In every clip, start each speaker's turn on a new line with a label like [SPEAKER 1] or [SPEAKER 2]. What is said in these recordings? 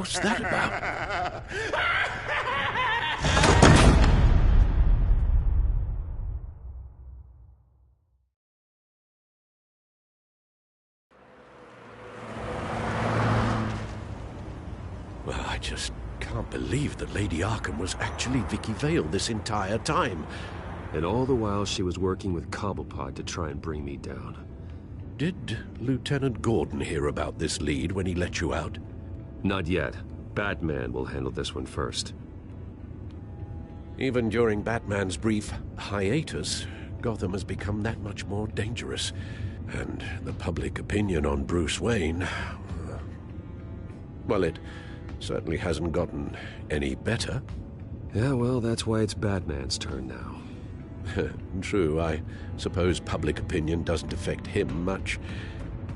[SPEAKER 1] What's that about? Well, I just can't believe that Lady Arkham was actually Vicky Vale this entire time.
[SPEAKER 2] And all the while she was working with Cobblepot to try and bring me down.
[SPEAKER 1] Did Lieutenant Gordon hear about this lead when he let you out?
[SPEAKER 2] Not yet. Batman will handle this one first.
[SPEAKER 1] Even during Batman's brief hiatus, Gotham has become that much more dangerous. And the public opinion on Bruce Wayne... well, it certainly hasn't gotten any better.
[SPEAKER 2] Yeah, well, that's why it's Batman's turn now.
[SPEAKER 1] True, I suppose public opinion doesn't affect him much.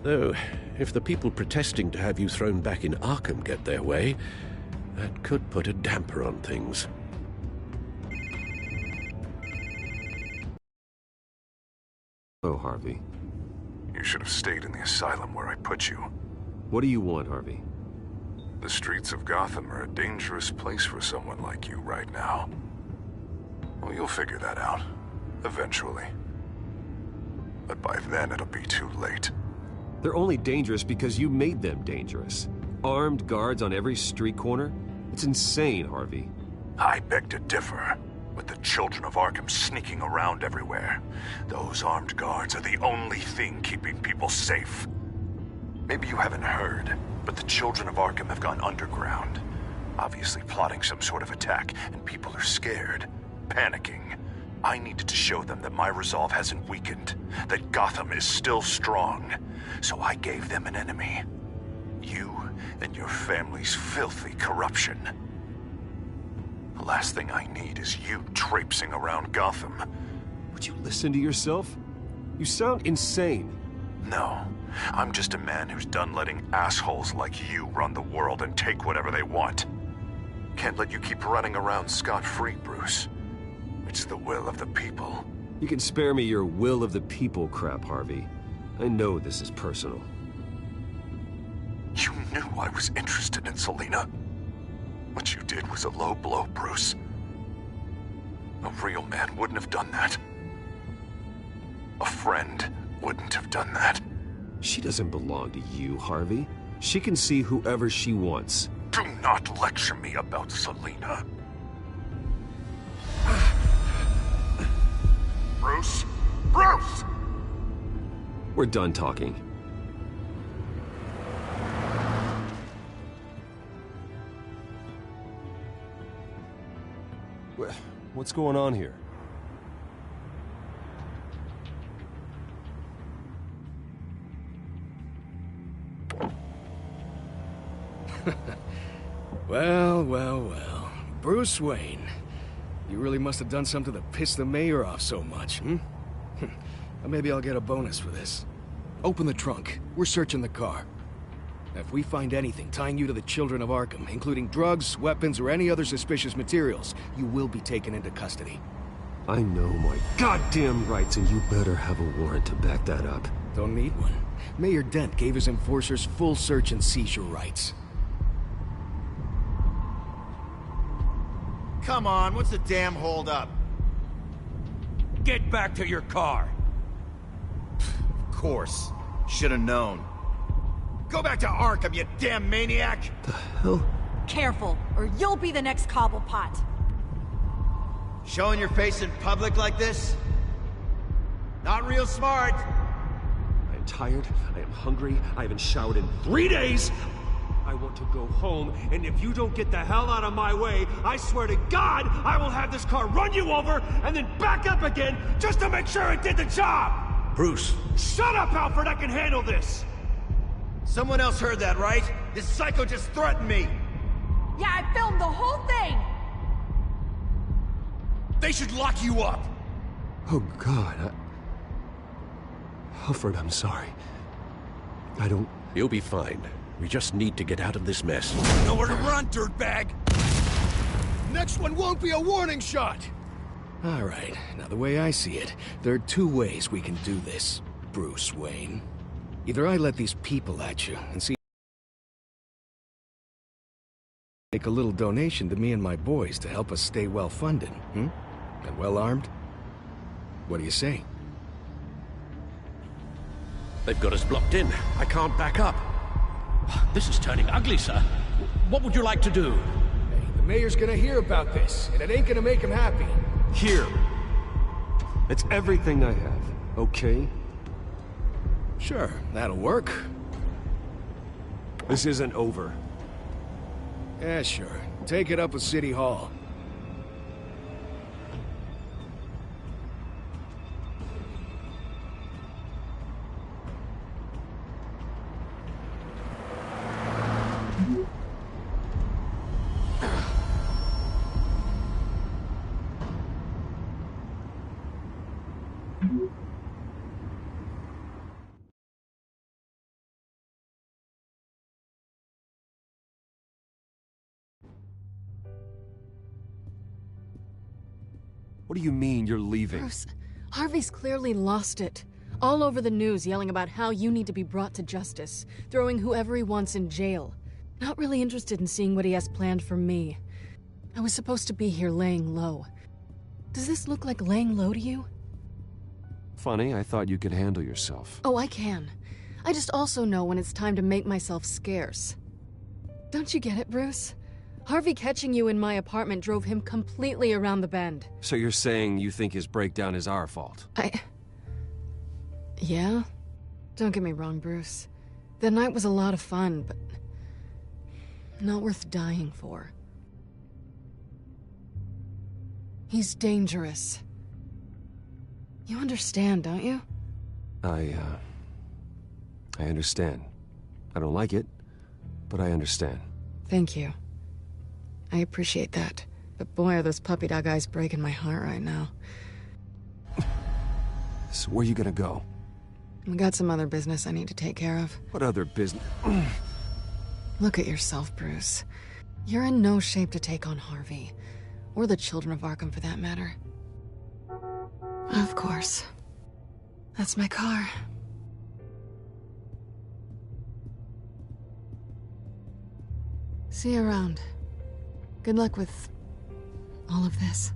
[SPEAKER 1] Though, if the people protesting to have you thrown back in Arkham get their way, that could put a damper on things.
[SPEAKER 2] Oh, Harvey.
[SPEAKER 3] You should have stayed in the asylum where I put you.
[SPEAKER 2] What do you want, Harvey?
[SPEAKER 3] The streets of Gotham are a dangerous place for someone like you right now. Well, you'll figure that out. Eventually. But by then, it'll be too late.
[SPEAKER 2] They're only dangerous because you made them dangerous. Armed guards on every street corner? It's insane, Harvey.
[SPEAKER 3] I beg to differ. With the children of Arkham sneaking around everywhere, those armed guards are the only thing keeping people safe. Maybe you haven't heard, but the children of Arkham have gone underground. Obviously plotting some sort of attack, and people are scared, panicking. I needed to show them that my resolve hasn't weakened, that Gotham is still strong. So I gave them an enemy. You and your family's filthy corruption. The last thing I need is you traipsing around Gotham.
[SPEAKER 2] Would you listen to yourself? You sound insane.
[SPEAKER 3] No, I'm just a man who's done letting assholes like you run the world and take whatever they want. Can't let you keep running around scot-free, Bruce. It's the will of the people.
[SPEAKER 2] You can spare me your will of the people crap, Harvey. I know this is personal.
[SPEAKER 3] You knew I was interested in Selina. What you did was a low blow, Bruce. A real man wouldn't have done that. A friend wouldn't have done that.
[SPEAKER 2] She doesn't belong to you, Harvey. She can see whoever she wants.
[SPEAKER 3] Do not lecture me about Selina. Bruce? Bruce!
[SPEAKER 2] We're done talking. What's going on here?
[SPEAKER 4] Well. Bruce Wayne. You really must have done something to piss the mayor off so much, hmm? Maybe I'll get a bonus for this. Open the trunk. We're searching the car. If we find anything tying you to the children of Arkham, including drugs, weapons, or any other suspicious materials, you will be taken into custody.
[SPEAKER 2] I know my goddamn rights, and you better have a warrant to back that up.
[SPEAKER 4] Don't need one. Mayor Dent gave his enforcers full search and seizure rights.
[SPEAKER 5] Come on, what's the damn holdup?
[SPEAKER 6] Get back to your car!
[SPEAKER 5] Of course. Should've known. Go back to Arkham, you damn maniac!
[SPEAKER 2] The hell?
[SPEAKER 7] Careful, or you'll be the next Cobblepot.
[SPEAKER 5] Showing your face in public like this? Not real smart.
[SPEAKER 2] I am tired, I am hungry, I haven't showered in 3 days! I want to go home, and if you don't get the hell out of my way, I swear to God, I will have this car run you over, and then back up again, just to make sure it did the job!
[SPEAKER 1] Bruce!
[SPEAKER 2] Shut up, Alfred, I can handle this!
[SPEAKER 5] Someone else heard that, right? This psycho just threatened me!
[SPEAKER 7] Yeah, I filmed the whole thing!
[SPEAKER 5] They should lock you up!
[SPEAKER 2] Oh, God, Alfred, I'm sorry. I don't...
[SPEAKER 1] You'll be fine. We just need to get out of this mess.
[SPEAKER 5] Nowhere to run, dirtbag!
[SPEAKER 4] Next one won't be a warning shot! All right, now the way I see it, there are two ways we can do this, Bruce Wayne. Either I let these people at you and see make a little donation to me and my boys to help us stay well-funded, And well-armed? What do you say?
[SPEAKER 1] They've got us blocked in. I can't back up.
[SPEAKER 6] This is turning ugly, sir. What would you like to do?
[SPEAKER 4] Hey, the mayor's gonna hear about this, and it ain't gonna make him happy.
[SPEAKER 2] Here. It's everything I have, okay?
[SPEAKER 4] Sure, that'll work.
[SPEAKER 2] This isn't over.
[SPEAKER 4] Yeah, sure. Take it up with City Hall.
[SPEAKER 2] What do you mean you're leaving?
[SPEAKER 8] Bruce, Harvey's clearly lost it. All over the news yelling about how you need to be brought to justice, throwing whoever he wants in jail. Not really interested in seeing what he has planned for me. I was supposed to be here laying low. Does this look like laying low to you?
[SPEAKER 2] Funny, I thought you could handle yourself.
[SPEAKER 8] Oh, I can. I just also know when it's time to make myself scarce. Don't you get it, Bruce? Harvey catching you in my apartment drove him completely around the bend.
[SPEAKER 2] So you're saying you think his breakdown is our fault?
[SPEAKER 8] Yeah? Don't get me wrong, Bruce. The night was a lot of fun, but not worth dying for. He's dangerous. You understand, don't you?
[SPEAKER 2] I understand. I don't like it, but I understand.
[SPEAKER 8] Thank you. I appreciate that. But boy, are those puppy dog eyes breaking my heart right now.
[SPEAKER 2] So where are you gonna go?
[SPEAKER 8] I got some other business I need to take care of.
[SPEAKER 2] What other business?
[SPEAKER 8] Look at yourself, Bruce. You're in no shape to take on Harvey. Or the children of Arkham, for that matter. Of course. That's my car. See you around. Good luck with all of this.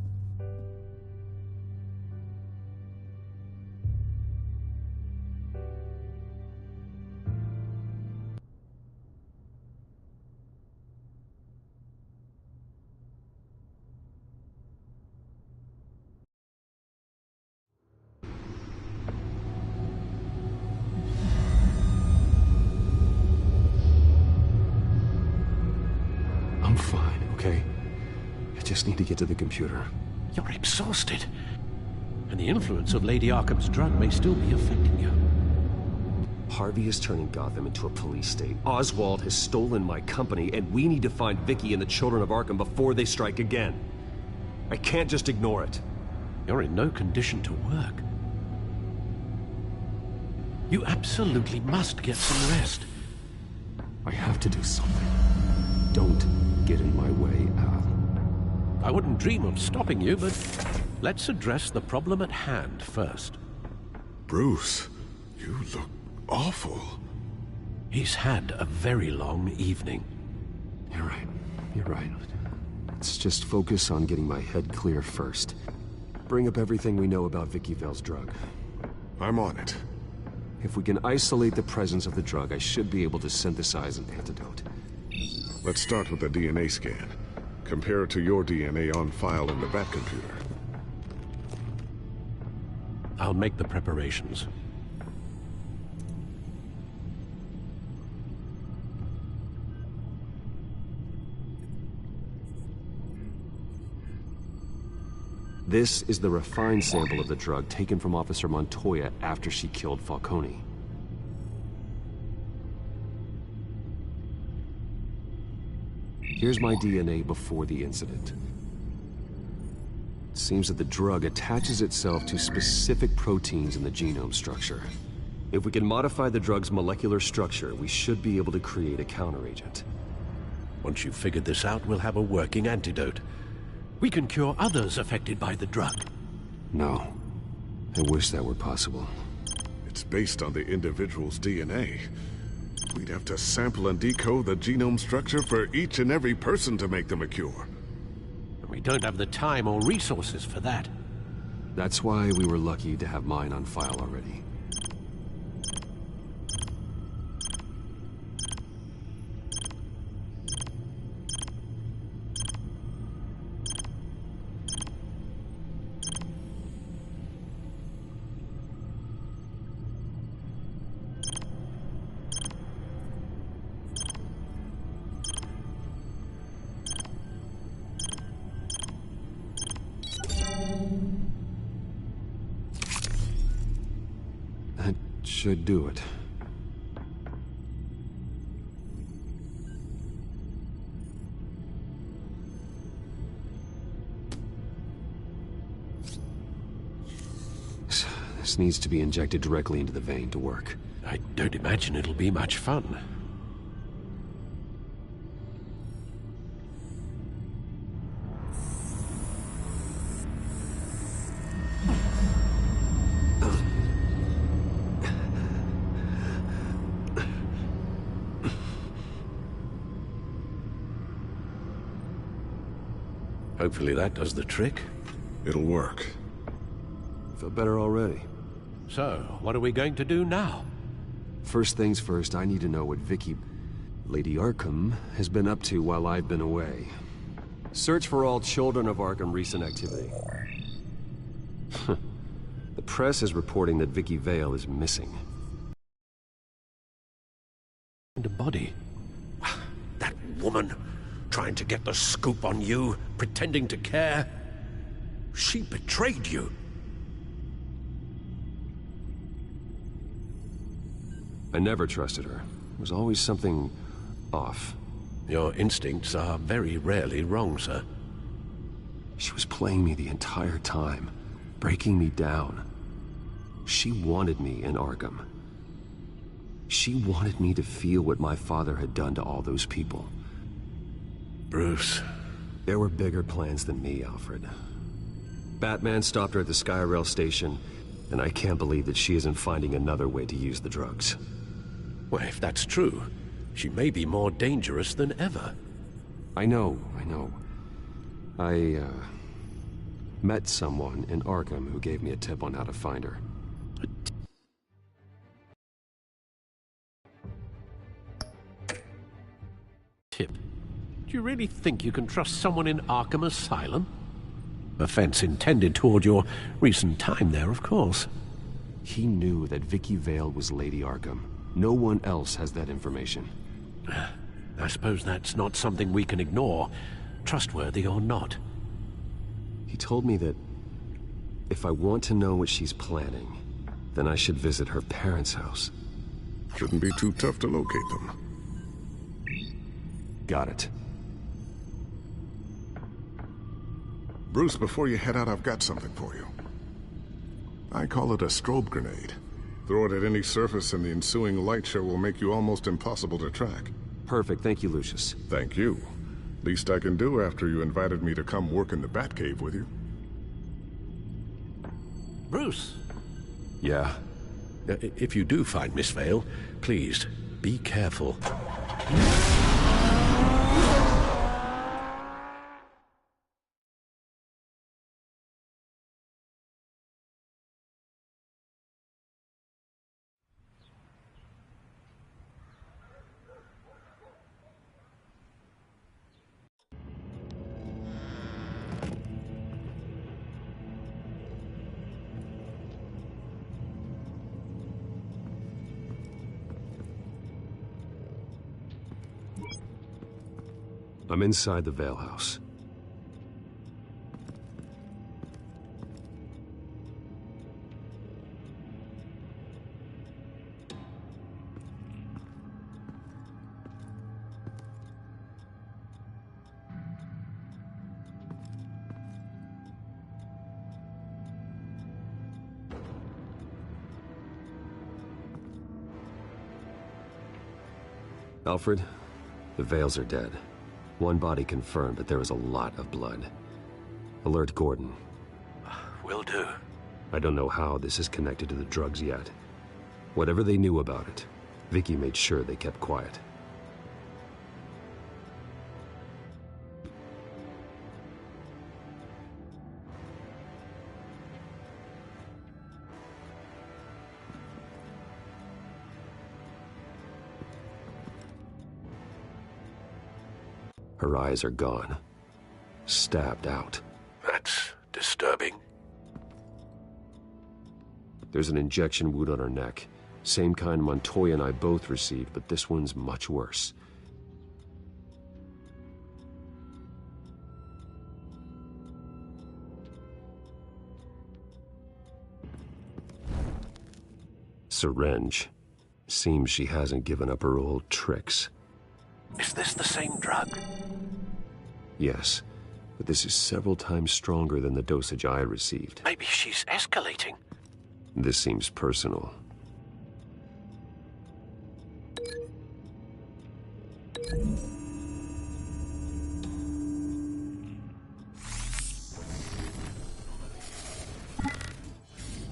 [SPEAKER 2] I'm fine, okay? I just need to get to the computer.
[SPEAKER 1] You're exhausted. And the influence of Lady Arkham's drug may still be affecting you.
[SPEAKER 2] Harvey is turning Gotham into a police state. Oswald has stolen my company, and we need to find Vicky and the children of Arkham before they strike again. I can't just ignore it.
[SPEAKER 1] You're in no condition to work. You absolutely must get some rest.
[SPEAKER 2] I have to do something. Don't get in my way, Al.
[SPEAKER 1] I wouldn't dream of stopping you, but let's address the problem at hand first.
[SPEAKER 3] Bruce, you look awful.
[SPEAKER 1] He's had a very long evening.
[SPEAKER 2] You're right. You're right. Let's just focus on getting my head clear first. Bring up everything we know about Vicky Vale's drug.
[SPEAKER 3] I'm on it.
[SPEAKER 2] If we can isolate the presence of the drug, I should be able to synthesize an antidote.
[SPEAKER 3] Let's start with a DNA scan. Compare it to your DNA on file in the Batcomputer.
[SPEAKER 1] I'll make the preparations.
[SPEAKER 2] This is the refined sample of the drug taken from Officer Montoya after she killed Falcone. Here's my DNA before the incident. It seems that the drug attaches itself to specific proteins in the genome structure. If we can modify the drug's molecular structure, we should be able to create a counteragent.
[SPEAKER 1] Once you've figured this out, we'll have a working antidote. We can cure others affected by the drug.
[SPEAKER 2] No. I wish that were possible.
[SPEAKER 3] It's based on the individual's DNA.
[SPEAKER 9] we'd have to sample and decode the genome structure for each and every person to make them a cure.
[SPEAKER 1] We don't have the time or resources for that.
[SPEAKER 10] That's why we were lucky to have mine on file already. That should do it. This needs to be injected directly into the vein to work.
[SPEAKER 1] I don't imagine it'll be much fun. Hopefully that does the trick.
[SPEAKER 9] It'll work.
[SPEAKER 10] Feel better already.
[SPEAKER 1] So, what are we going to do now?
[SPEAKER 10] First things first, I need to know what Lady Arkham, has been up to while I've been away. Search for all children of Arkham recent activity. The press is reporting that Vicky Vale is missing.
[SPEAKER 1] And a body. That woman, trying to get the scoop on you, pretending to care. She betrayed you.
[SPEAKER 10] I never trusted her. There was always something off.
[SPEAKER 1] Your instincts are very rarely wrong, sir.
[SPEAKER 10] She was playing me the entire time, breaking me down. She wanted me in Arkham. She wanted me to feel what my father had done to all those people.
[SPEAKER 1] Bruce.
[SPEAKER 10] There were bigger plans than me, Alfred. Batman stopped her at the Skyrail station, and I can't believe that she isn't finding another way to use the drugs.
[SPEAKER 1] Well, if that's true, she may be more dangerous than ever.
[SPEAKER 10] I know. I met someone in Arkham who gave me a tip on how to find her.
[SPEAKER 1] Tip? Do you really think you can trust someone in Arkham Asylum? Offense intended toward your recent time there, of course.
[SPEAKER 10] He knew that Vicky Vale was Lady Arkham. No one else has that information.
[SPEAKER 1] I suppose that's not something we can ignore, trustworthy or not.
[SPEAKER 10] He told me that if I want to know what she's planning, then I should visit her parents' house.
[SPEAKER 9] Shouldn't be too tough to locate them.
[SPEAKER 10] Got it.
[SPEAKER 9] Bruce, before you head out, I've got something for you. I call it a strobe grenade. Throw it at any surface and the ensuing light show will make you almost impossible to track.
[SPEAKER 10] Perfect, thank you, Lucius.
[SPEAKER 9] Thank you. Least I can do after you invited me to come work in the Batcave with you.
[SPEAKER 1] Bruce!
[SPEAKER 10] Yeah?
[SPEAKER 1] If you do find Miss Vale, please, be careful.
[SPEAKER 10] I'm inside the Vale house. Alfred, the Vales are dead. One body confirmed, but there is a lot of blood. Alert Gordon.
[SPEAKER 1] Will do.
[SPEAKER 10] I don't know how this is connected to the drugs yet. Whatever they knew about it, Vicky made sure they kept quiet. Her eyes are gone. Stabbed out.
[SPEAKER 1] That's disturbing.
[SPEAKER 10] There's an injection wound on her neck. Same kind Montoya and I both received, but this one's much worse. Syringe. Seems she hasn't given up her old tricks.
[SPEAKER 1] Is this the same drug?
[SPEAKER 10] Yes, but this is several times stronger than the dosage I received.
[SPEAKER 1] Maybe she's escalating.
[SPEAKER 10] This seems personal.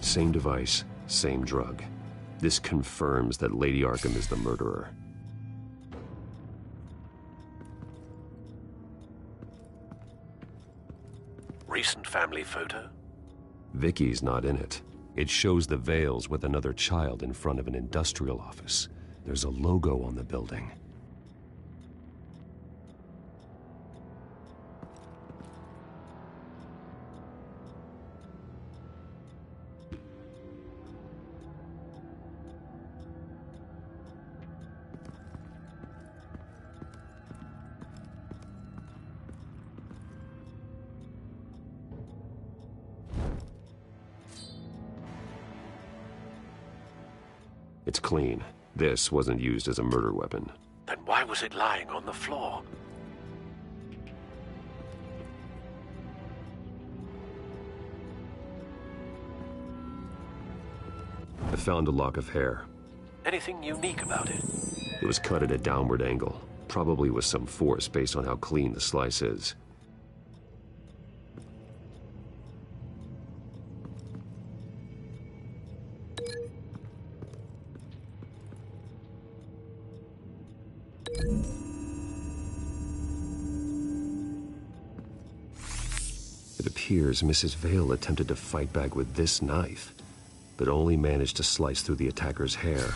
[SPEAKER 10] Same device, same drug. This confirms that Lady Arkham is the murderer.
[SPEAKER 1] Recent family photo?
[SPEAKER 10] Vicky's not in it. It shows the Vales with another child in front of an industrial office. There's a logo on the building. It's clean. This wasn't used as a murder weapon.
[SPEAKER 1] Then why was it lying on the floor?
[SPEAKER 10] I found a lock of hair.
[SPEAKER 1] Anything unique about it?
[SPEAKER 10] It was cut at a downward angle, probably with some force based on how clean the slice is. It appears Mrs. Vale attempted to fight back with this knife, but only managed to slice through the attacker's hair.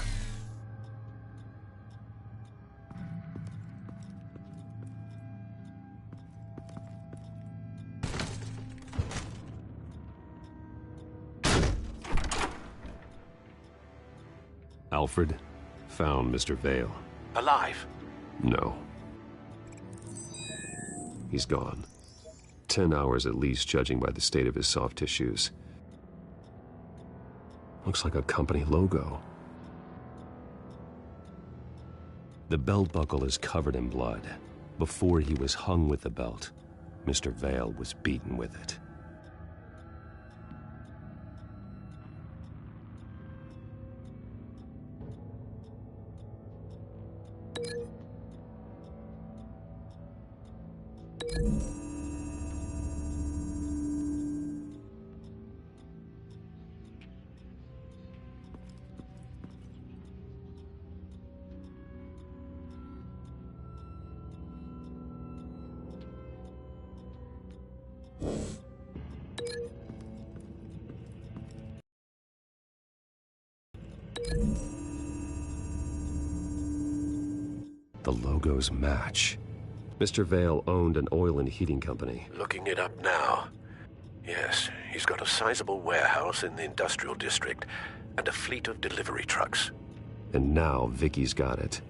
[SPEAKER 10] Alfred found Mr. Vale.
[SPEAKER 1] Alive?
[SPEAKER 10] No. He's gone. 10 hours at least, judging by the state of his soft tissues. Looks like a company logo. The belt buckle is covered in blood. Before he was hung with the belt, Mr. Vale was beaten with it. The logos match. Mr. Vale owned an oil and heating company.
[SPEAKER 1] Looking it up now. Yes, he's got a sizable warehouse in the industrial district and a fleet of delivery trucks.
[SPEAKER 10] And now Vicky's got it.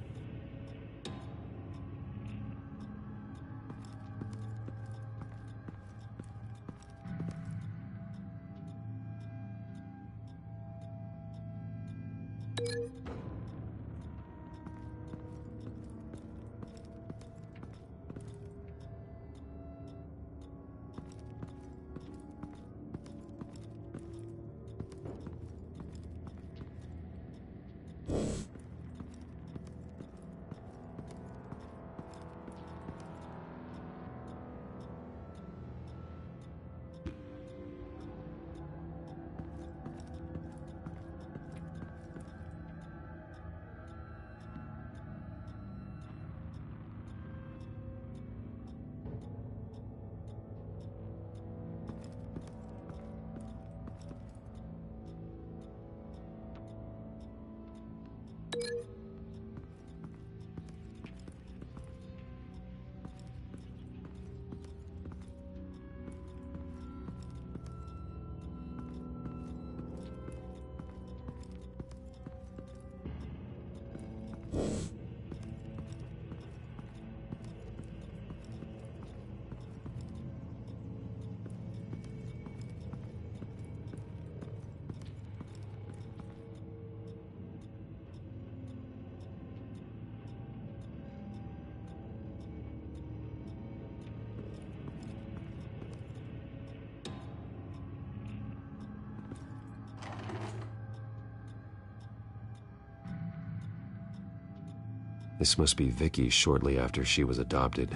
[SPEAKER 10] This must be Vicky shortly after she was adopted.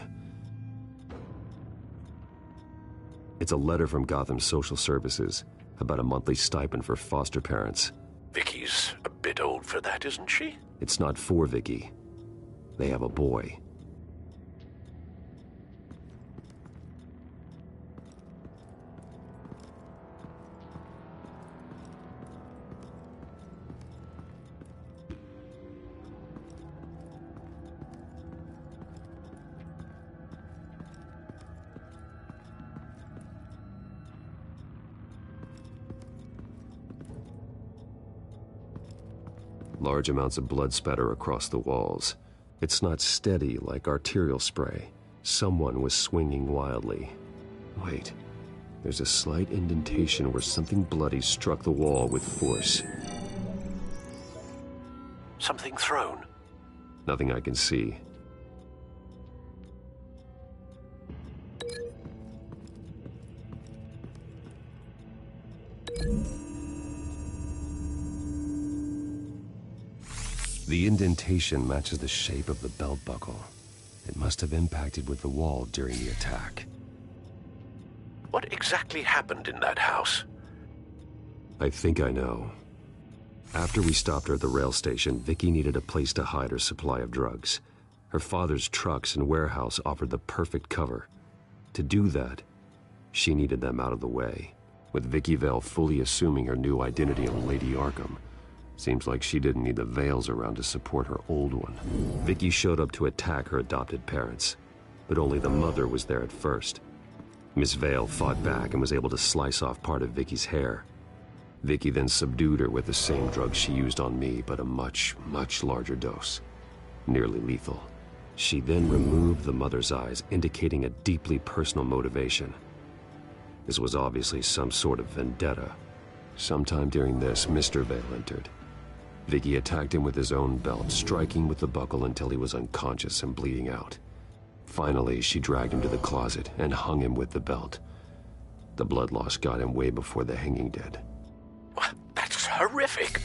[SPEAKER 10] It's a letter from Gotham Social Services about a monthly stipend for foster parents.
[SPEAKER 1] Vicky's a bit old for that, isn't she?
[SPEAKER 10] It's not for Vicky. They have a boy. Large amounts of blood spatter across the walls. It's not steady like arterial spray. Someone was swinging wildly. Wait, there's a slight indentation where something bloody struck the wall with force.
[SPEAKER 1] Something thrown?
[SPEAKER 10] Nothing I can see. The indentation matches the shape of the belt buckle. It must have impacted with the wall during the attack.
[SPEAKER 1] What exactly happened in that house?
[SPEAKER 10] I think I know. After we stopped her at the rail station, Vicky needed a place to hide her supply of drugs. Her father's trucks and warehouse offered the perfect cover. To do that, she needed them out of the way. With Vicky Vale fully assuming her new identity of Lady Arkham, seems like she didn't need the Vales around to support her old one. Vicky showed up to attack her adopted parents, but only the mother was there at first. Miss Vale fought back and was able to slice off part of Vicky's hair. Vicky then subdued her with the same drug she used on me, but a much, much larger dose. Nearly lethal. She then removed the mother's eyes, indicating a deeply personal motivation. This was obviously some sort of vendetta. Sometime during this, Mr. Vale entered. Vicky attacked him with his own belt, striking with the buckle until he was unconscious and bleeding out. Finally, she dragged him to the closet and hung him with the belt. The blood loss got him way before the hanging did.
[SPEAKER 1] That's horrific.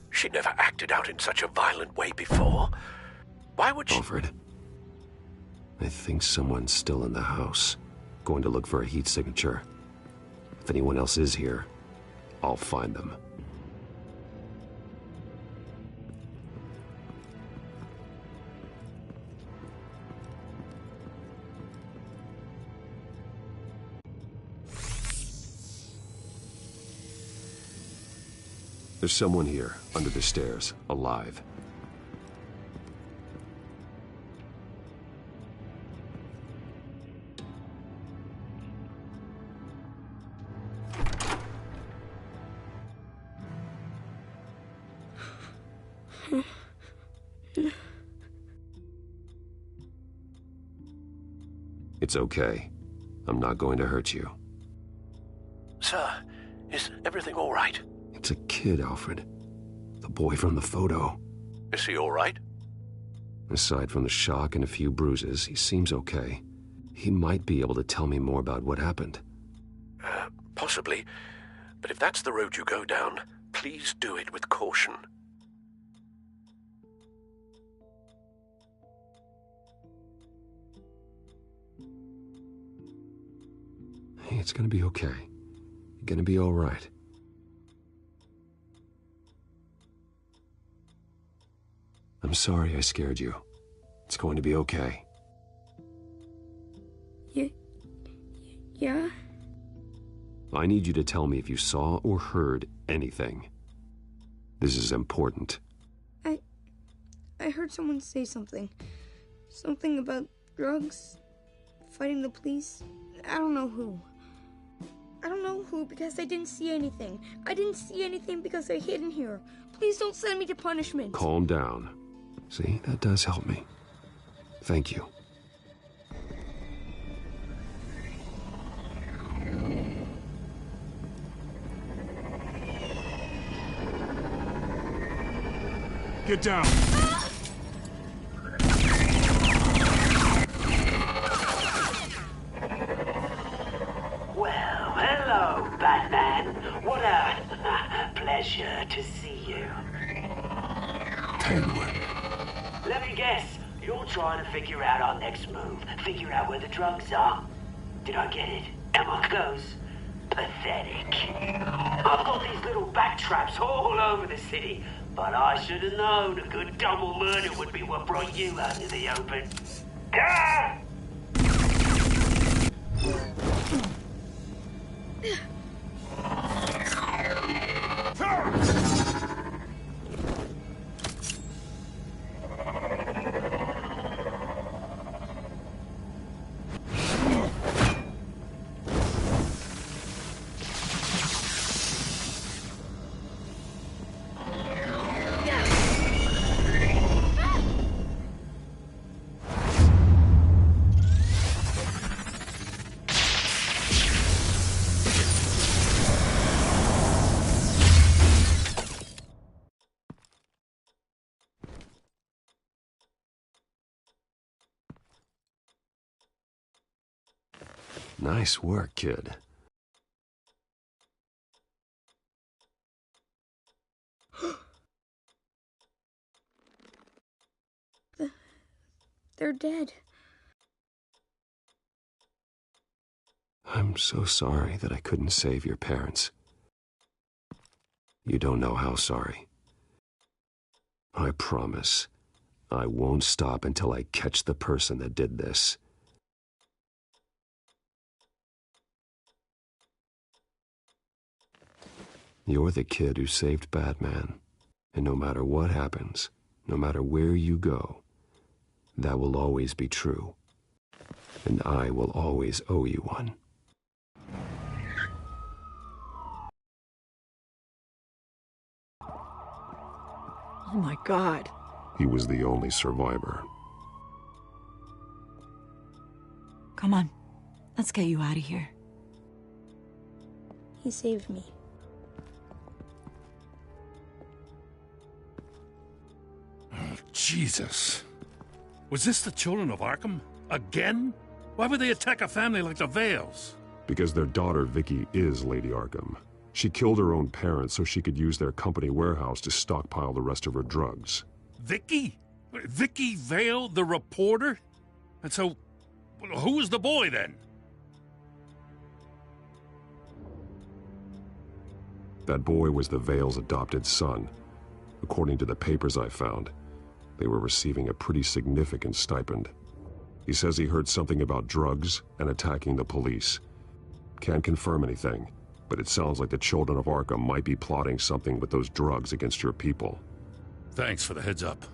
[SPEAKER 1] She never acted out in such a violent way before. Why would she...
[SPEAKER 10] Alfred, I think someone's still in the house. Going to look for a heat signature. If anyone else is here, I'll find them. There's someone here, under the stairs, alive. It's okay. I'm not going to hurt you.
[SPEAKER 1] Sir, is everything all right?
[SPEAKER 10] It's a kid, Alfred. The boy from the photo.
[SPEAKER 1] Is he all right?
[SPEAKER 10] Aside from the shock and a few bruises, he seems okay. He might be able to tell me more about what happened.
[SPEAKER 1] Possibly. But if that's the road you go down, please do it with caution.
[SPEAKER 10] Hey, it's gonna be okay. You're gonna be all right. I'm sorry I scared you. It's going to be okay.
[SPEAKER 11] Yeah?
[SPEAKER 10] I need you to tell me if you saw or heard anything. This is important.
[SPEAKER 11] I heard someone say something. Something about drugs, fighting the police. I don't know who. I don't know who because I didn't see anything. I didn't see anything because I hid in here. Please don't send me to punishment.
[SPEAKER 10] Calm down. See, that does help me. Thank you.
[SPEAKER 2] Get down.
[SPEAKER 12] Well, hello, Batman. What a pleasure to see you.
[SPEAKER 10] Penguin.
[SPEAKER 12] Let me guess. You're trying to figure out our next move. Figure out where the drugs are. Did I get it? Am I close? Pathetic. I've got these little back traps all over the city, but I should have known a good double murder would be what brought you out into the open. Ah!
[SPEAKER 10] Nice work, kid.
[SPEAKER 11] They're dead.
[SPEAKER 10] I'm so sorry that I couldn't save your parents. You don't know how sorry. I promise, I won't stop until I catch the person that did this. You're the kid who saved Batman, and no matter what happens, no matter where you go, that will always be true, and I will always owe you one.
[SPEAKER 8] Oh my God.
[SPEAKER 9] He was the only survivor.
[SPEAKER 13] Come on, let's get you out of here.
[SPEAKER 11] He saved me.
[SPEAKER 6] Oh, Jesus. Was this the children of Arkham? Again? Why would they attack a family like the Vales?
[SPEAKER 9] Because their daughter, Vicky, is Lady Arkham. She killed her own parents so she could use their company warehouse to stockpile the rest of her drugs.
[SPEAKER 6] Vicky? Vicky Vale, the reporter? And so, who was the boy then?
[SPEAKER 9] That boy was the Vale's adopted son. According to the papers I found, they were receiving a pretty significant stipend. He says he heard something about drugs and attacking the police. Can't confirm anything, but it sounds like the children of Arkham might be plotting something with those drugs against your people.
[SPEAKER 6] Thanks for the heads up.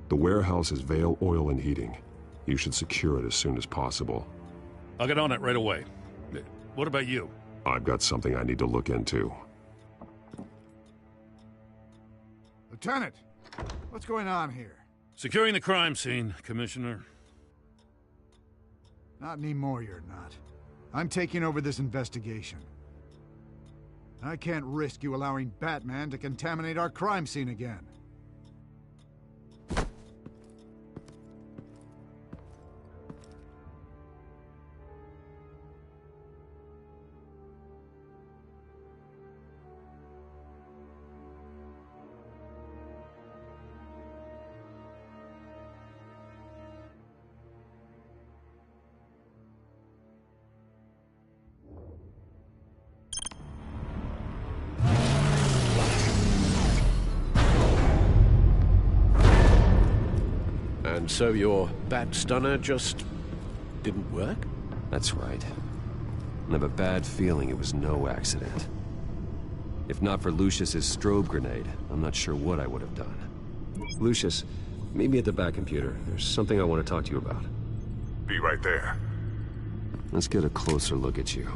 [SPEAKER 9] The warehouse is Vale Oil and Heating. You should secure it as soon as possible.
[SPEAKER 6] I'll get on it right away. What about you?
[SPEAKER 9] I've got something I need to look into.
[SPEAKER 14] Lieutenant, what's going on here?
[SPEAKER 6] Securing the crime scene, Commissioner.
[SPEAKER 14] Not anymore, you're not. I'm taking over this investigation. I can't risk you allowing Batman to contaminate our crime scene again.
[SPEAKER 1] And so your bat stunner just didn't work?
[SPEAKER 10] That's right. I have a bad feeling it was no accident. If not for Lucius's strobe grenade, I'm not sure what I would have done. Lucius, meet me at the back computer. There's something I want to talk to you about.
[SPEAKER 9] Be right there.
[SPEAKER 10] Let's get a closer look at you.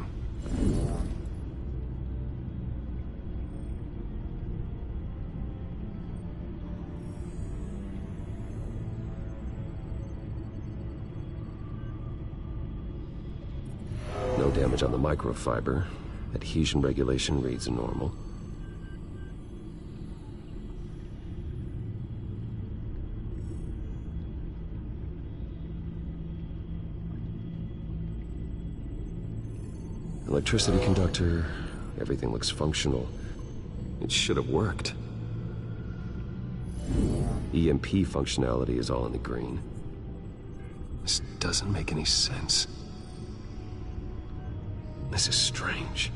[SPEAKER 10] No damage on the microfiber. Adhesion regulation reads normal. Electricity conductor, everything looks functional. It should have worked. EMP functionality is all in the green. This doesn't make any sense. This is strange.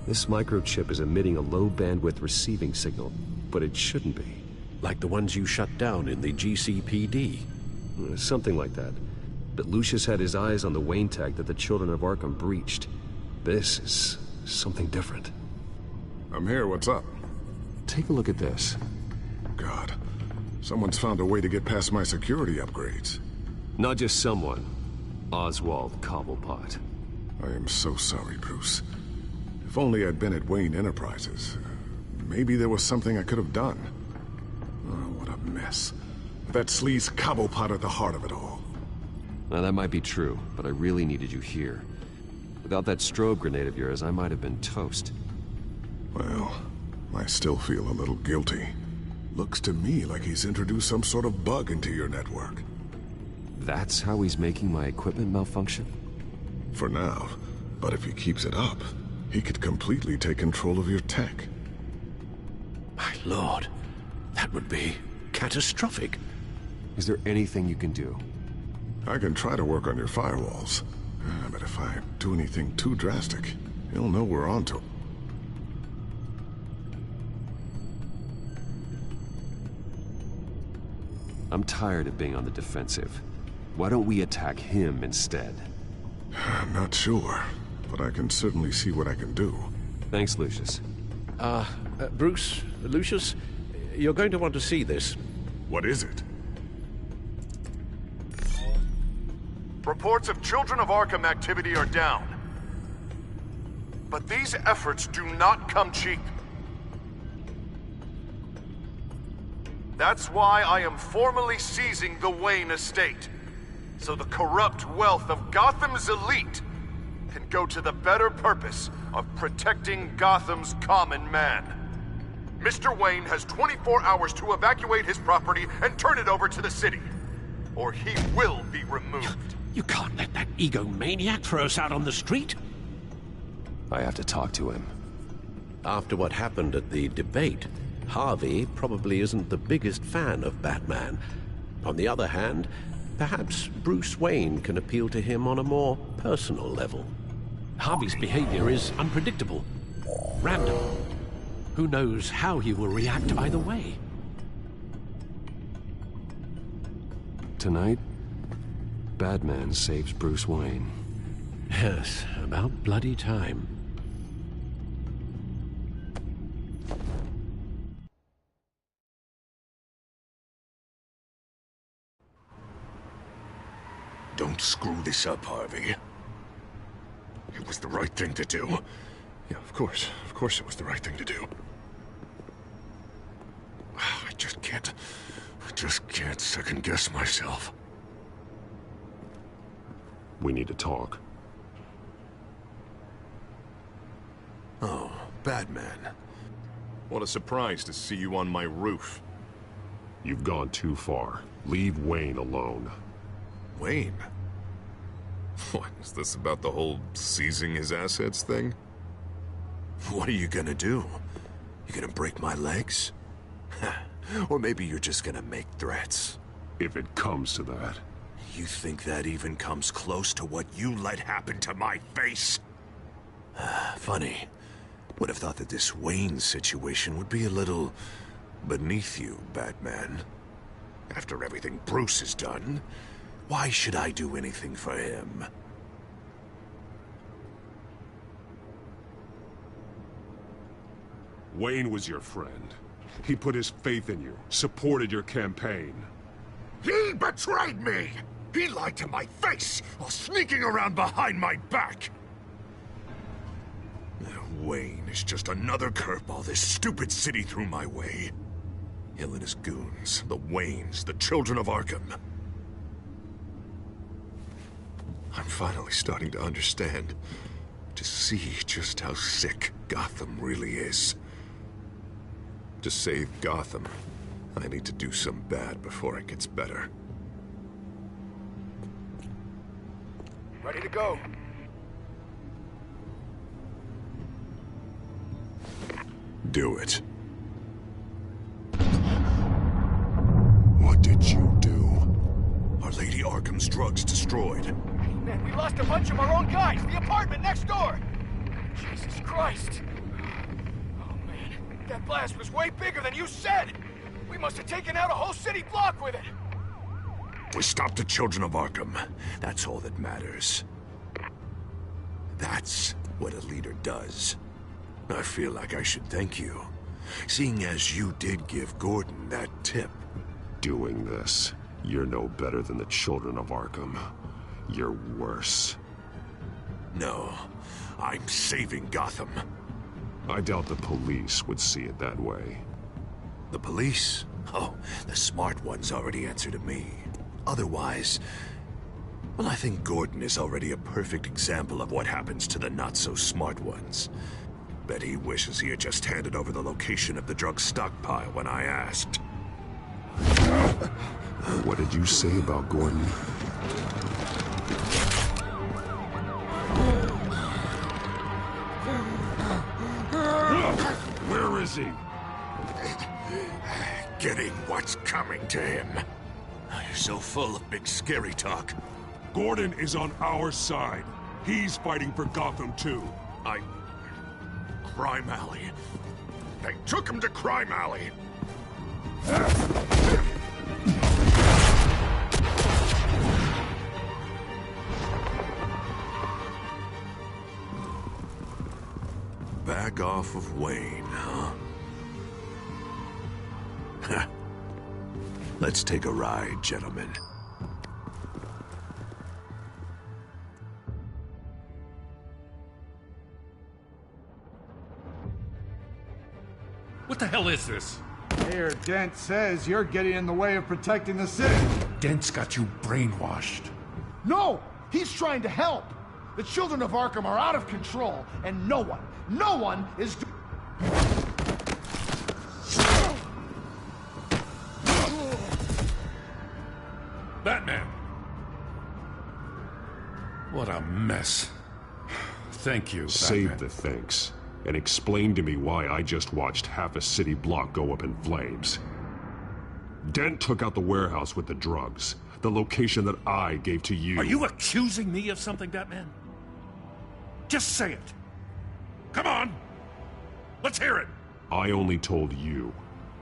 [SPEAKER 10] This microchip is emitting a low-bandwidth receiving signal, but it shouldn't be.
[SPEAKER 1] Like the ones you shut down in the GCPD.
[SPEAKER 10] Something like that. But Lucius had his eyes on the Wayne tag that the Children of Arkham breached. This is something different.
[SPEAKER 9] I'm here, what's up?
[SPEAKER 10] Take a look at this.
[SPEAKER 9] God, someone's found a way to get past my security upgrades.
[SPEAKER 10] Not just someone. Oswald Cobblepot.
[SPEAKER 9] I am so sorry, Bruce. If only I'd been at Wayne Enterprises. Maybe there was something I could have done. Oh, what a mess. That sleaze Cobblepot at the heart of it all.
[SPEAKER 10] Now, that might be true, but I really needed you here. Without that strobe grenade of yours, I might have been toast.
[SPEAKER 9] Well, I still feel a little guilty. Looks to me like he's introduced some sort of bug into your network.
[SPEAKER 10] That's how he's making my equipment malfunction?
[SPEAKER 9] For now. But if he keeps it up, he could completely take control of your tech.
[SPEAKER 1] My lord, that would be catastrophic.
[SPEAKER 10] Is there anything you can do?
[SPEAKER 9] I can try to work on your firewalls. But if I do anything too drastic, he'll know we're onto him.
[SPEAKER 10] I'm tired of being on the defensive. Why don't we attack him instead?
[SPEAKER 9] I'm not sure, but I can certainly see what I can do.
[SPEAKER 10] Thanks, Lucius.
[SPEAKER 1] Bruce, Lucius, you're going to want to see this.
[SPEAKER 9] What is it?
[SPEAKER 3] Reports of Children of Arkham activity are down. But these efforts do not come cheap. That's why I am formally seizing the Wayne estate, so the corrupt wealth of Gotham's elite can go to the better purpose of protecting Gotham's common man. Mr. Wayne has 24 hours to evacuate his property and turn it over to the city, or he will be removed.
[SPEAKER 1] You can't let that egomaniac throw us out on the street.
[SPEAKER 10] I have to talk to him.
[SPEAKER 1] After what happened at the debate, Harvey probably isn't the biggest fan of Batman. On the other hand, perhaps Bruce Wayne can appeal to him on a more personal level. Harvey's behavior is unpredictable, random. Who knows how he will react either way?
[SPEAKER 10] Tonight, Batman saves Bruce Wayne.
[SPEAKER 1] Yes, about bloody time.
[SPEAKER 3] Don't screw this up, Harvey. It was the right thing to do.
[SPEAKER 9] Yeah, of course it was the right thing to do.
[SPEAKER 3] I just can't second-guess myself.
[SPEAKER 10] We need to talk.
[SPEAKER 3] Oh, Batman. What a surprise to see you on my roof.
[SPEAKER 15] You've gone too far. Leave Wayne alone.
[SPEAKER 3] Wayne? What, is this about the whole seizing his assets thing? What are you gonna do? You gonna break my legs? Or maybe you're just gonna make threats.
[SPEAKER 15] If it comes to that.
[SPEAKER 3] You think that even comes close to what you let happen to my face? Funny. Would have thought that this Wayne situation would be a little beneath you, Batman. After everything Bruce has done, why should I do anything for him?
[SPEAKER 15] Wayne was your friend. He put his faith in you, supported your campaign.
[SPEAKER 3] He betrayed me! He lied to my face while sneaking around behind my back! Wayne is just another curveball this stupid city threw my way. Hill and his goons, the Waynes, the Children of Arkham. I'm finally starting to understand, to see just how sick Gotham really is. To save Gotham, I need to do some bad before it gets better.
[SPEAKER 14] Ready to go.
[SPEAKER 3] Do it. Arkham's drugs destroyed.
[SPEAKER 4] Man, we lost a bunch of our own guys. The apartment next door. Jesus Christ. Oh, man. That blast was way bigger than you said. We must have taken out a whole city block with it.
[SPEAKER 3] We stopped the Children of Arkham. That's all that matters. That's what a leader does. I feel like I should thank you, seeing as you did give Gordon that tip.
[SPEAKER 15] Doing this, you're no better than the Children of Arkham. You're worse.
[SPEAKER 3] No, I'm saving Gotham.
[SPEAKER 15] I doubt the police would see it that way.
[SPEAKER 3] The police? Oh, the smart ones already answer to me. Otherwise, well, I think Gordon is already a perfect example of what happens to the not-so-smart ones. Bet he wishes he had just handed over the location of the drug stockpile when I asked.
[SPEAKER 15] What did you say about Gordon?
[SPEAKER 3] Where is he? Getting what's coming to him. You're so full of big scary talk.
[SPEAKER 15] Gordon is on our side. He's fighting for Gotham too.
[SPEAKER 3] Crime Alley. They took him to Crime Alley. Back off of Wayne, huh? Let's take a ride, gentlemen.
[SPEAKER 6] What the hell is this?
[SPEAKER 14] Mayor Dent says you're getting in the way of protecting the city.
[SPEAKER 6] Dent's got you brainwashed.
[SPEAKER 16] No! He's trying to help! The Children of Arkham are out of control, and no one is...
[SPEAKER 6] Batman! What a mess. Thank you,
[SPEAKER 15] Save
[SPEAKER 6] Batman.
[SPEAKER 15] the thanks, and explain to me why I just watched half a city block go up in flames. Dent took out the warehouse with the drugs, the location that I gave to you.
[SPEAKER 6] Are you accusing me of something, Batman? Just say it. Come on! Let's hear it!
[SPEAKER 15] I only told you.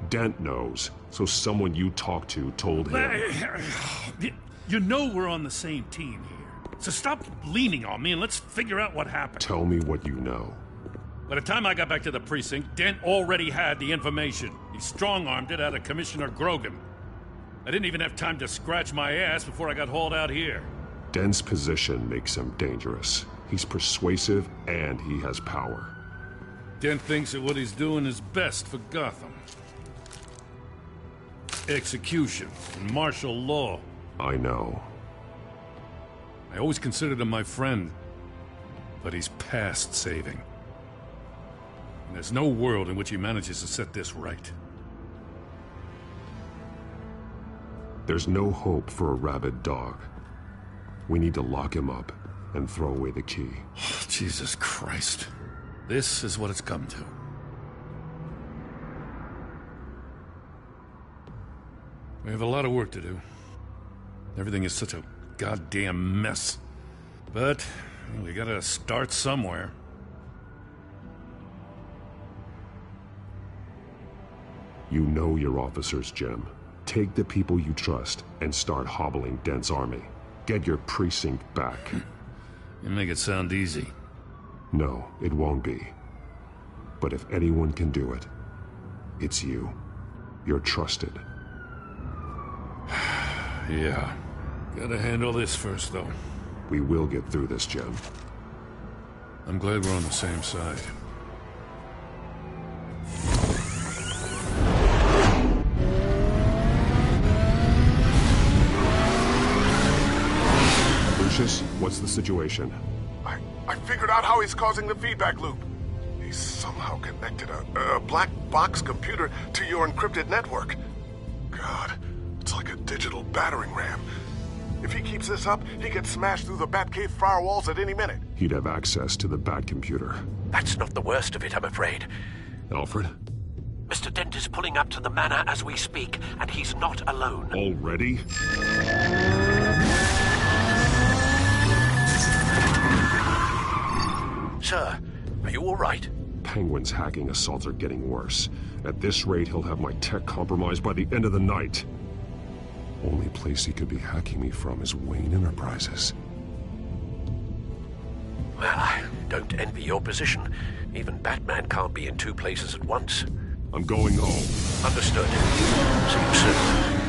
[SPEAKER 15] Dent knows, so someone you talked to told him.
[SPEAKER 6] You know we're on the same team here. So stop leaning on me and let's figure out what happened.
[SPEAKER 15] Tell me what you know.
[SPEAKER 6] By the time I got back to the precinct, Dent already had the information. He strong-armed it out of Commissioner Grogan. I didn't even have time to scratch my ass before I got hauled out here.
[SPEAKER 15] Dent's position makes him dangerous. He's persuasive and he has power.
[SPEAKER 6] Dent thinks that what he's doing is best for Gotham. Execution and martial law.
[SPEAKER 15] I know.
[SPEAKER 6] I always considered him my friend, but he's past saving. And there's no world in which he manages to set this right.
[SPEAKER 15] There's no hope for a rabid dog. We need to lock him up and throw away the key.
[SPEAKER 6] Jesus Christ. This is what it's come to. We have a lot of work to do. Everything is such a goddamn mess. But we gotta start somewhere.
[SPEAKER 15] You know your officers, Jim. Take the people you trust and start hobbling Dent's army. Get your precinct back.
[SPEAKER 6] You make it sound easy.
[SPEAKER 15] No, it won't be. But if anyone can do it, it's you. You're trusted.
[SPEAKER 6] Yeah. Gotta handle this first, though.
[SPEAKER 15] We will get through this, Jim.
[SPEAKER 6] I'm glad we're on the same side.
[SPEAKER 15] Lucius, what's the situation?
[SPEAKER 9] I figured out how he's causing the feedback loop. He's somehow connected a black box computer to your encrypted network. God, it's like a digital battering ram. If he keeps this up, he could smash through the Batcave firewalls at any minute.
[SPEAKER 15] He'd have access to the Bat computer.
[SPEAKER 1] That's not the worst of it, I'm afraid.
[SPEAKER 15] Alfred?
[SPEAKER 1] Mr. Dent is pulling up to the manor as we speak, and he's not alone.
[SPEAKER 15] Already?
[SPEAKER 1] Sir, are you all right?
[SPEAKER 15] Penguin's hacking assaults are getting worse. At this rate, he'll have my tech compromised by the end of the night. Only place he could be hacking me from is Wayne Enterprises.
[SPEAKER 1] Well, I don't envy your position. Even Batman can't be in two places at once.
[SPEAKER 15] I'm going home.
[SPEAKER 1] Understood. See you soon.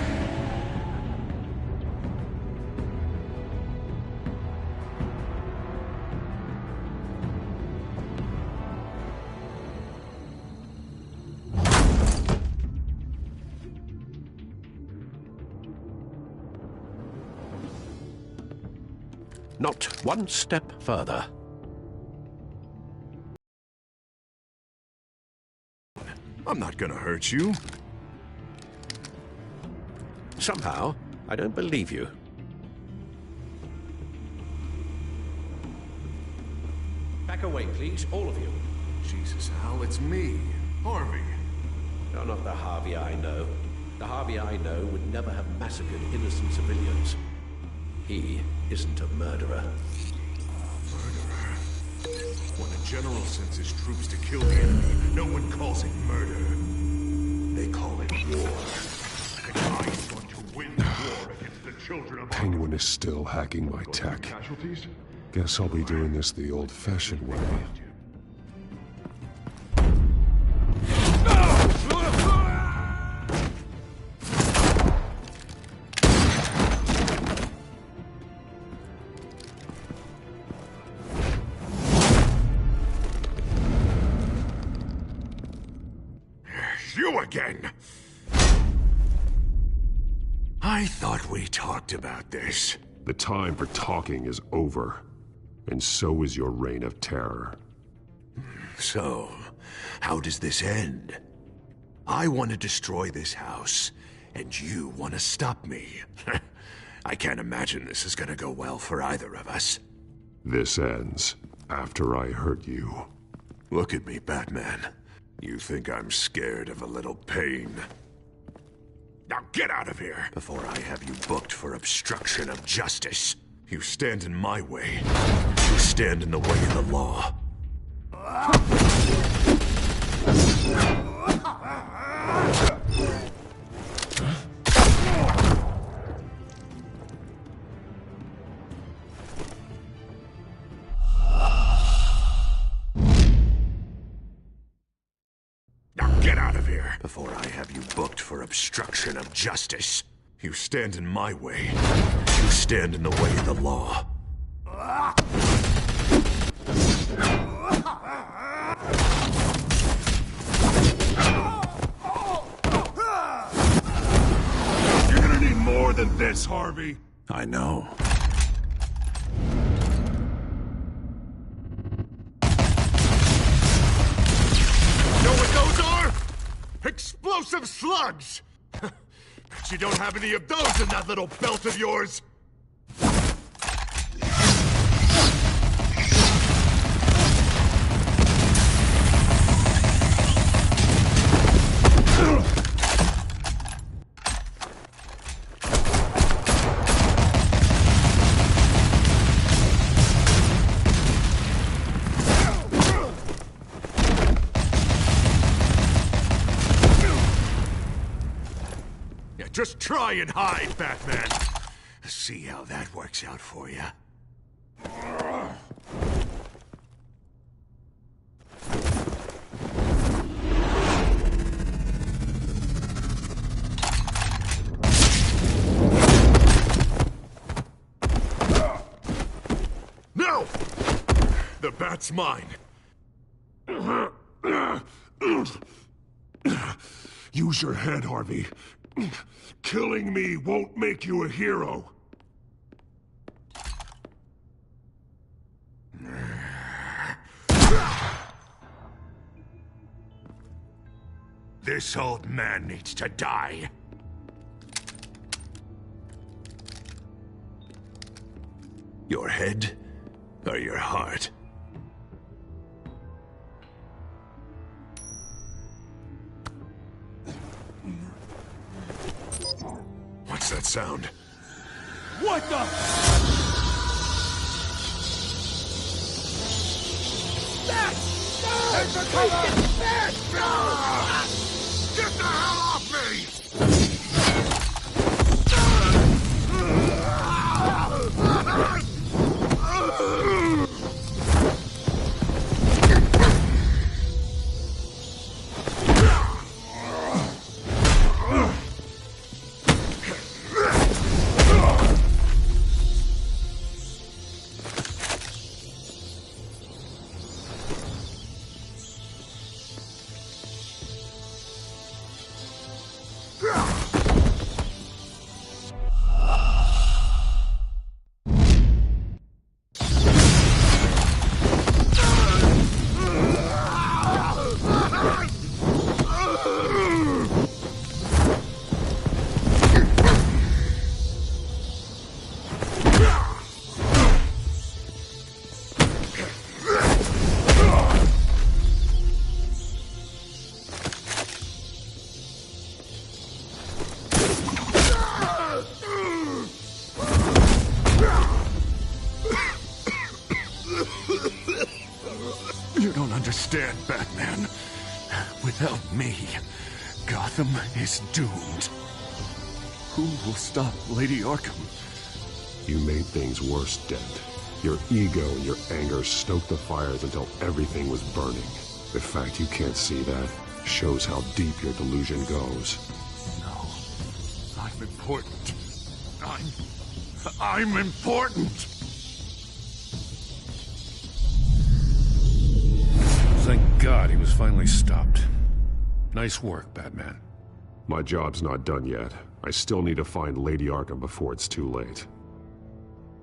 [SPEAKER 1] Not one step further.
[SPEAKER 3] I'm not gonna hurt you.
[SPEAKER 1] Somehow, I don't believe you. Back away, please, all of you.
[SPEAKER 9] Jesus, Al, it's me, Harvey.
[SPEAKER 1] You're not the Harvey I know. The Harvey I know would never have massacred innocent civilians. He isn't a murderer.
[SPEAKER 3] Murderer? When a general sends his troops to kill the enemy, no one calls it murder. They call it war. And I want to win the war against the children of
[SPEAKER 15] Penguin is still hacking my tech.
[SPEAKER 3] Casualties?
[SPEAKER 15] Guess I'll be doing this the old-fashioned way.
[SPEAKER 3] You again! I thought we talked about this.
[SPEAKER 15] The time for talking is over. And so is your reign of terror.
[SPEAKER 3] So, how does this end? I want to destroy this house, and you want to stop me. I can't imagine this is gonna go well for either of us.
[SPEAKER 15] This ends after I hurt you.
[SPEAKER 3] Look at me, Batman. You think I'm scared of a little pain? Now get out of here before I have you booked for obstruction of justice. You stand in my way. You stand in the way of the law. Get out of here before I have you booked for obstruction of justice. You stand in my way. You stand in the way of the law.
[SPEAKER 15] You're gonna need more than this, Harvey.
[SPEAKER 3] I know. Explosive slugs! Bet you don't have any of those in that little belt of yours! Just try and hide, Batman. See how that works out for you. No! The bat's mine.
[SPEAKER 15] Use your head, Harvey. Killing me won't make you a hero.
[SPEAKER 3] This old man needs to die. Your head or your heart? What's that sound?
[SPEAKER 16] What the? for cover!
[SPEAKER 9] Get the hell off me!
[SPEAKER 3] You don't understand, Batman. Without me, Gotham is doomed. Who will stop Lady Arkham?
[SPEAKER 15] You made things worse, Dent. Your ego and your anger stoked the fires until everything was burning. The fact you can't see that shows how deep your delusion goes.
[SPEAKER 3] No. I'm important. I'm important!
[SPEAKER 6] Thank God he was finally stopped. Nice work, Batman.
[SPEAKER 15] My job's not done yet. I still need to find Lady Arkham before it's too late.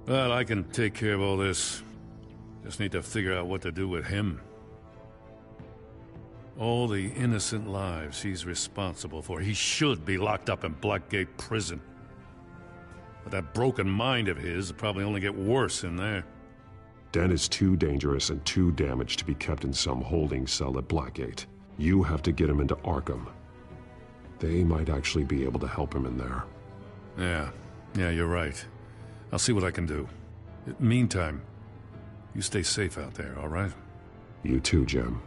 [SPEAKER 6] Well, I can take care of all this. Just need to figure out what to do with him. All the innocent lives he's responsible for. He should be locked up in Blackgate Prison. But that broken mind of his will probably only get worse in there.
[SPEAKER 15] Dent is too dangerous and too damaged to be kept in some holding cell at Blackgate. You have to get him into Arkham. They might actually be able to help him in there.
[SPEAKER 6] Yeah, you're right. I'll see what I can do. Meantime, you stay safe out there, all right?
[SPEAKER 15] You too, Jim.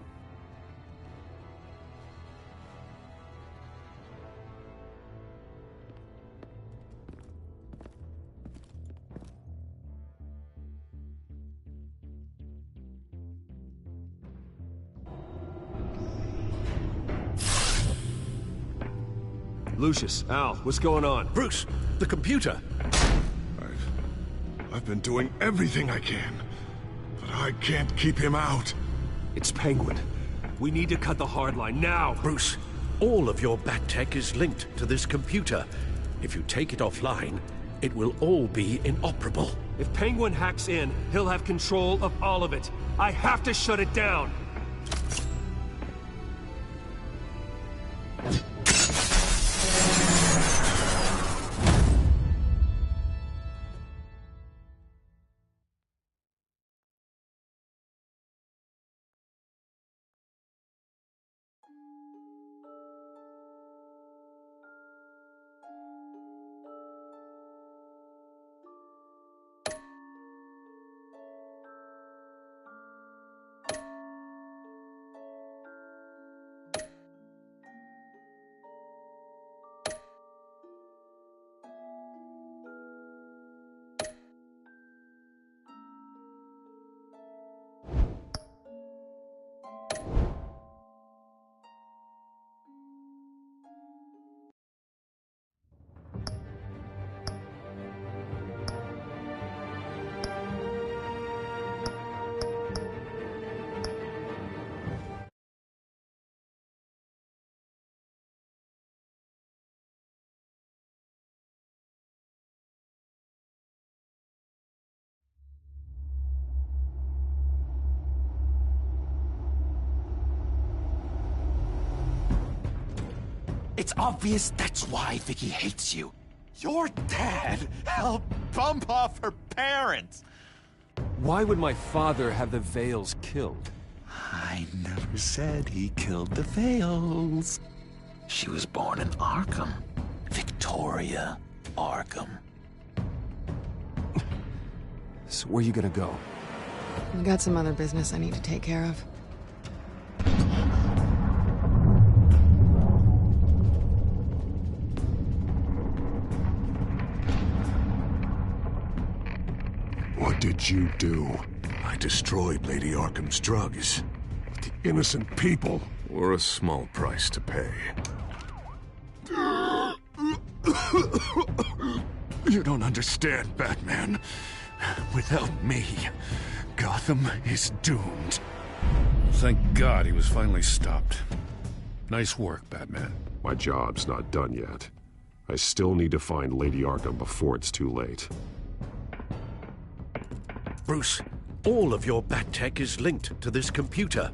[SPEAKER 2] Lucius, Al, what's going on?
[SPEAKER 1] Bruce, the computer!
[SPEAKER 9] I've been doing everything I can, but I can't keep him out.
[SPEAKER 2] It's Penguin. We need to cut the hard line now!
[SPEAKER 1] Bruce, all of your bat tech is linked to this computer. If you take it offline, it will all be inoperable.
[SPEAKER 2] If Penguin hacks in, he'll have control of all of it. I have to shut it down!
[SPEAKER 5] It's obvious that's why Vicky hates you. Your dad helped bump off her parents.
[SPEAKER 10] Why would my father have the Vales killed?
[SPEAKER 5] I never said he killed the Vales. She was born in Arkham. Victoria Arkham.
[SPEAKER 10] So where are you gonna go?
[SPEAKER 8] I got some other business I need to take care of.
[SPEAKER 15] did you do?
[SPEAKER 3] I destroyed Lady Arkham's drugs.
[SPEAKER 15] The innocent people.
[SPEAKER 3] Or a small price to pay. You don't understand, Batman. Without me, Gotham is doomed.
[SPEAKER 6] Thank God he was finally stopped. Nice work, Batman.
[SPEAKER 15] My job's not done yet. I still need to find Lady Arkham before it's too late.
[SPEAKER 1] Bruce, all of your bat tech is linked to this computer.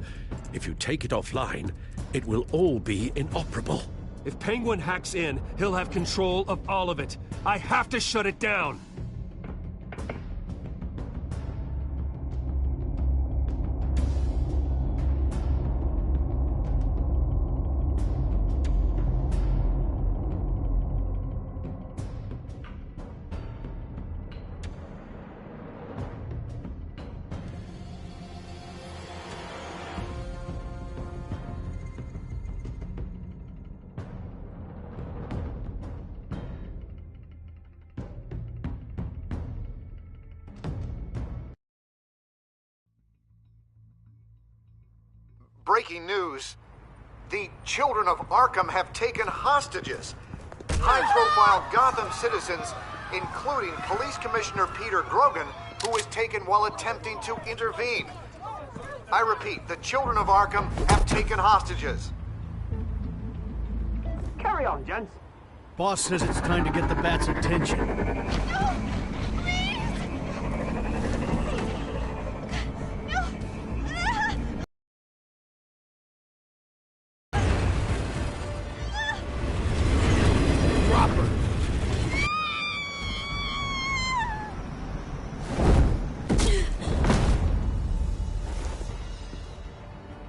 [SPEAKER 1] If you take it offline, it will all be inoperable.
[SPEAKER 2] If Penguin hacks in, he'll have control of all of it. I have to shut it down.
[SPEAKER 14] Breaking news. The children of Arkham have taken hostages. High-profile Gotham citizens, including Police Commissioner Peter Grogan, who was taken while attempting to intervene. I repeat, the children of Arkham have taken hostages.
[SPEAKER 2] Carry on, gents.
[SPEAKER 17] Boss says it's time to get the Bat's attention.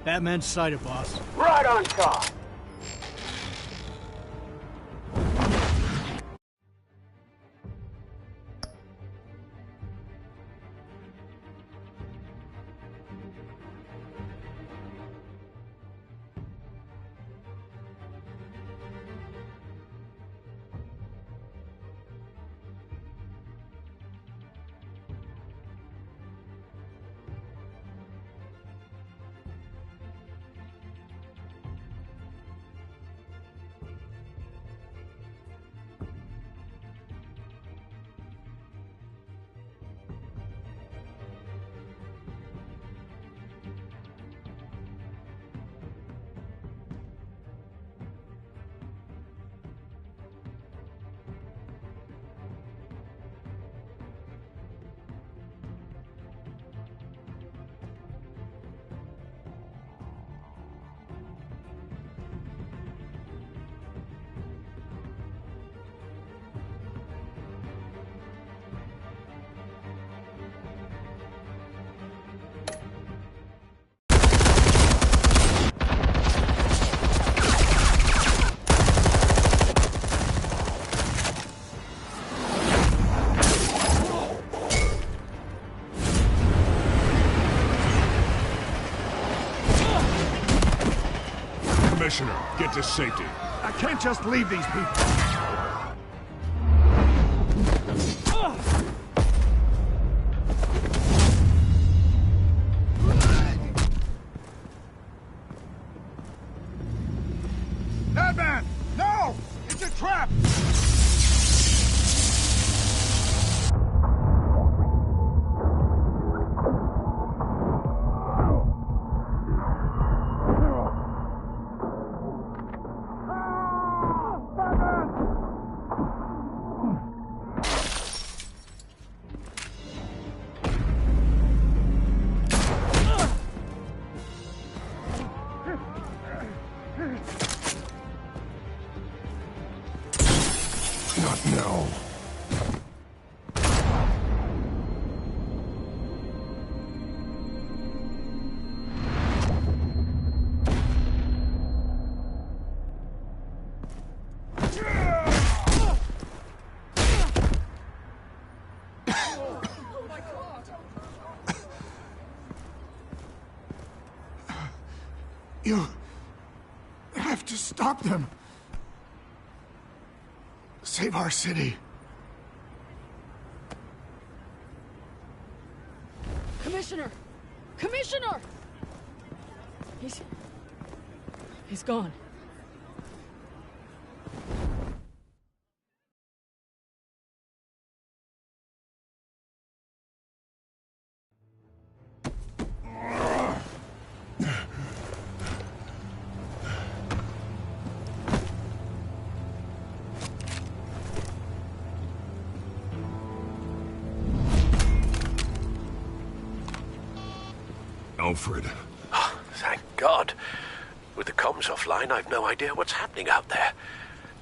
[SPEAKER 17] Batman's sighted, boss.
[SPEAKER 12] Right on top.
[SPEAKER 15] Commissioner, get to safety.
[SPEAKER 16] I can't just leave these people. Batman! No! It's a trap!
[SPEAKER 15] Not now.
[SPEAKER 16] You have to stop them. Save our city.
[SPEAKER 8] Commissioner! Commissioner! He's gone.
[SPEAKER 15] Alfred.
[SPEAKER 1] Oh, thank God. With the comms offline, I've no idea what's happening out there.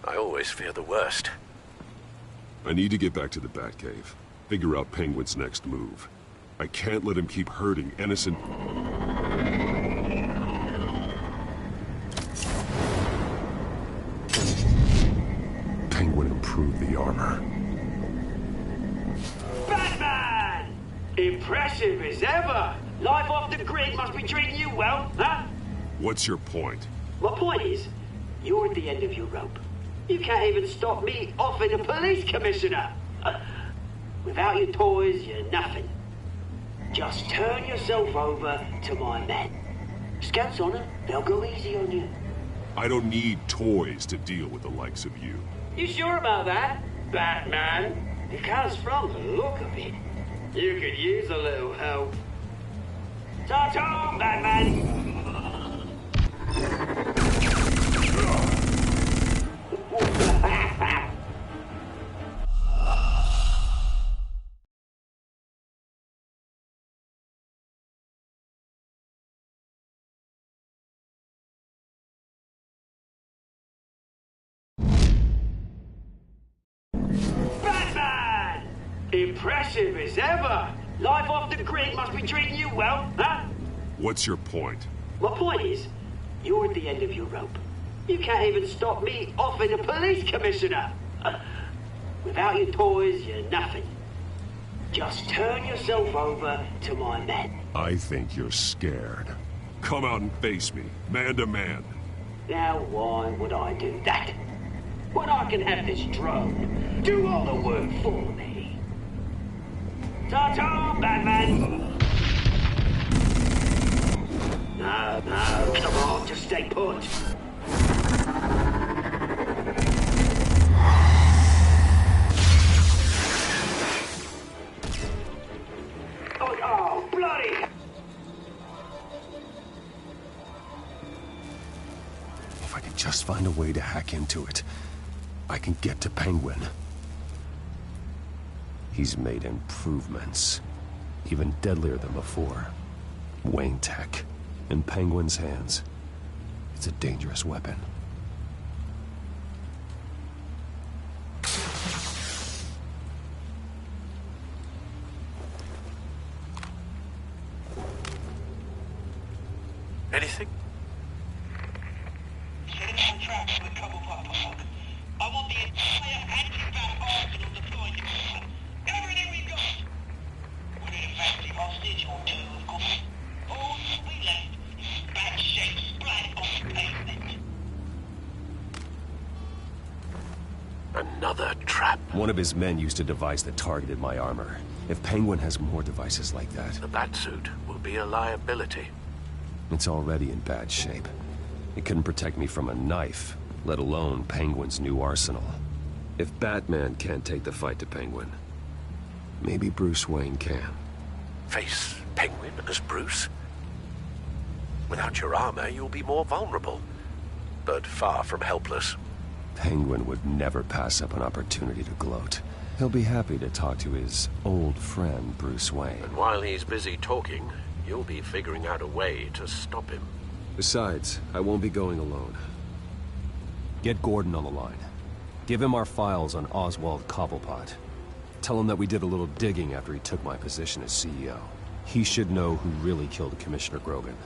[SPEAKER 1] I always fear the worst.
[SPEAKER 15] I need to get back to the Batcave. Figure out Penguin's next move. I can't let him keep hurting innocent... Penguin improved the armor.
[SPEAKER 12] Batman! Impressive as ever! Life off the grid must be treating you well, huh?
[SPEAKER 15] What's your point?
[SPEAKER 12] My point is, you're at the end of your rope. You can't even stop me offing a police commissioner. Without your toys, you're nothing. Just turn yourself over to my men. Scouts on it, they'll go easy on you.
[SPEAKER 15] I don't need toys to deal with the likes of you.
[SPEAKER 12] You sure about that, Batman? Because from the look of it, you could use a little help. Ta-ta, Batman! Batman! Impressive as ever! Life off the grid must be treating you well, huh?
[SPEAKER 15] What's your point?
[SPEAKER 12] My point is, you're at the end of your rope. You can't even stop me offing a police commissioner. Without your toys, you're nothing. Just turn yourself over to my men.
[SPEAKER 15] I think you're scared. Come out and face me, man to man.
[SPEAKER 12] Now why would I do that? When I can have this drone do all the work for me. Ta-ta, Batman! No, come on, just stay put. Oh, bloody!
[SPEAKER 10] If I could just find a way to hack into it, I can get to Penguin. He's made improvements, even deadlier than before. Wayne Tech, in Penguin's hands. It's a dangerous weapon.
[SPEAKER 1] Anything?
[SPEAKER 12] I want the entire anti-bat arsenal deployed. Everything we got. With an effective hostage or two, of course. All we left is bad shape splat on the pavement.
[SPEAKER 1] Another trap.
[SPEAKER 10] One of his men used a device that targeted my armor. If Penguin has more devices like that...
[SPEAKER 1] The Batsuit will be a liability.
[SPEAKER 10] It's already in bad shape. It couldn't protect me from a knife, let alone Penguin's new arsenal. If Batman can't take the fight to Penguin, maybe Bruce Wayne can.
[SPEAKER 1] Face Penguin as Bruce? Without your armor, you'll be more vulnerable, but far from helpless.
[SPEAKER 10] Penguin would never pass up an opportunity to gloat. He'll be happy to talk to his old friend, Bruce Wayne.
[SPEAKER 1] And while he's busy talking, you'll be figuring out a way to stop him.
[SPEAKER 10] Besides, I won't be going alone. Get Gordon on the line. Give him our files on Oswald Cobblepot. Tell him that we did a little digging after he took my position as CEO. He should know who really killed Commissioner Grogan,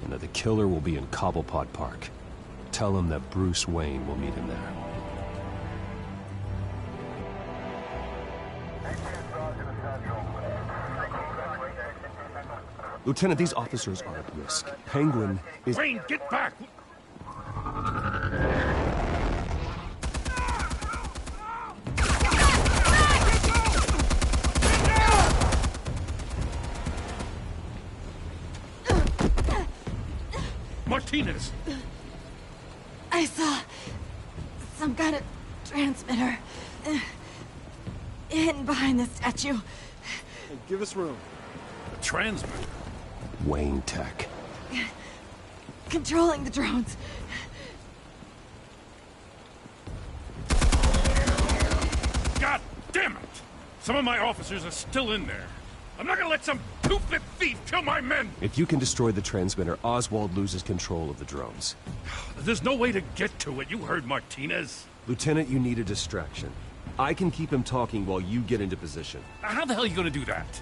[SPEAKER 10] and that the killer will be in Cobblepot Park. Tell him that Bruce Wayne will meet him there. Lieutenant, these officers are at risk. Penguin is...
[SPEAKER 6] Wayne, get back! Martinez!
[SPEAKER 13] I saw some kind of transmitter hidden behind the statue.
[SPEAKER 2] Hey, give us room.
[SPEAKER 6] A transmitter?
[SPEAKER 10] Wayne Tech.
[SPEAKER 13] Controlling the drones.
[SPEAKER 6] God damn it! Some of my officers are still in there. I'm not gonna let some two-bit thief kill my men!
[SPEAKER 10] If you can destroy the transmitter, Oswald loses control of the drones.
[SPEAKER 6] There's no way to get to it. You heard Martinez.
[SPEAKER 10] Lieutenant, you need a distraction. I can keep him talking while you get into position.
[SPEAKER 6] How the hell are you gonna do that?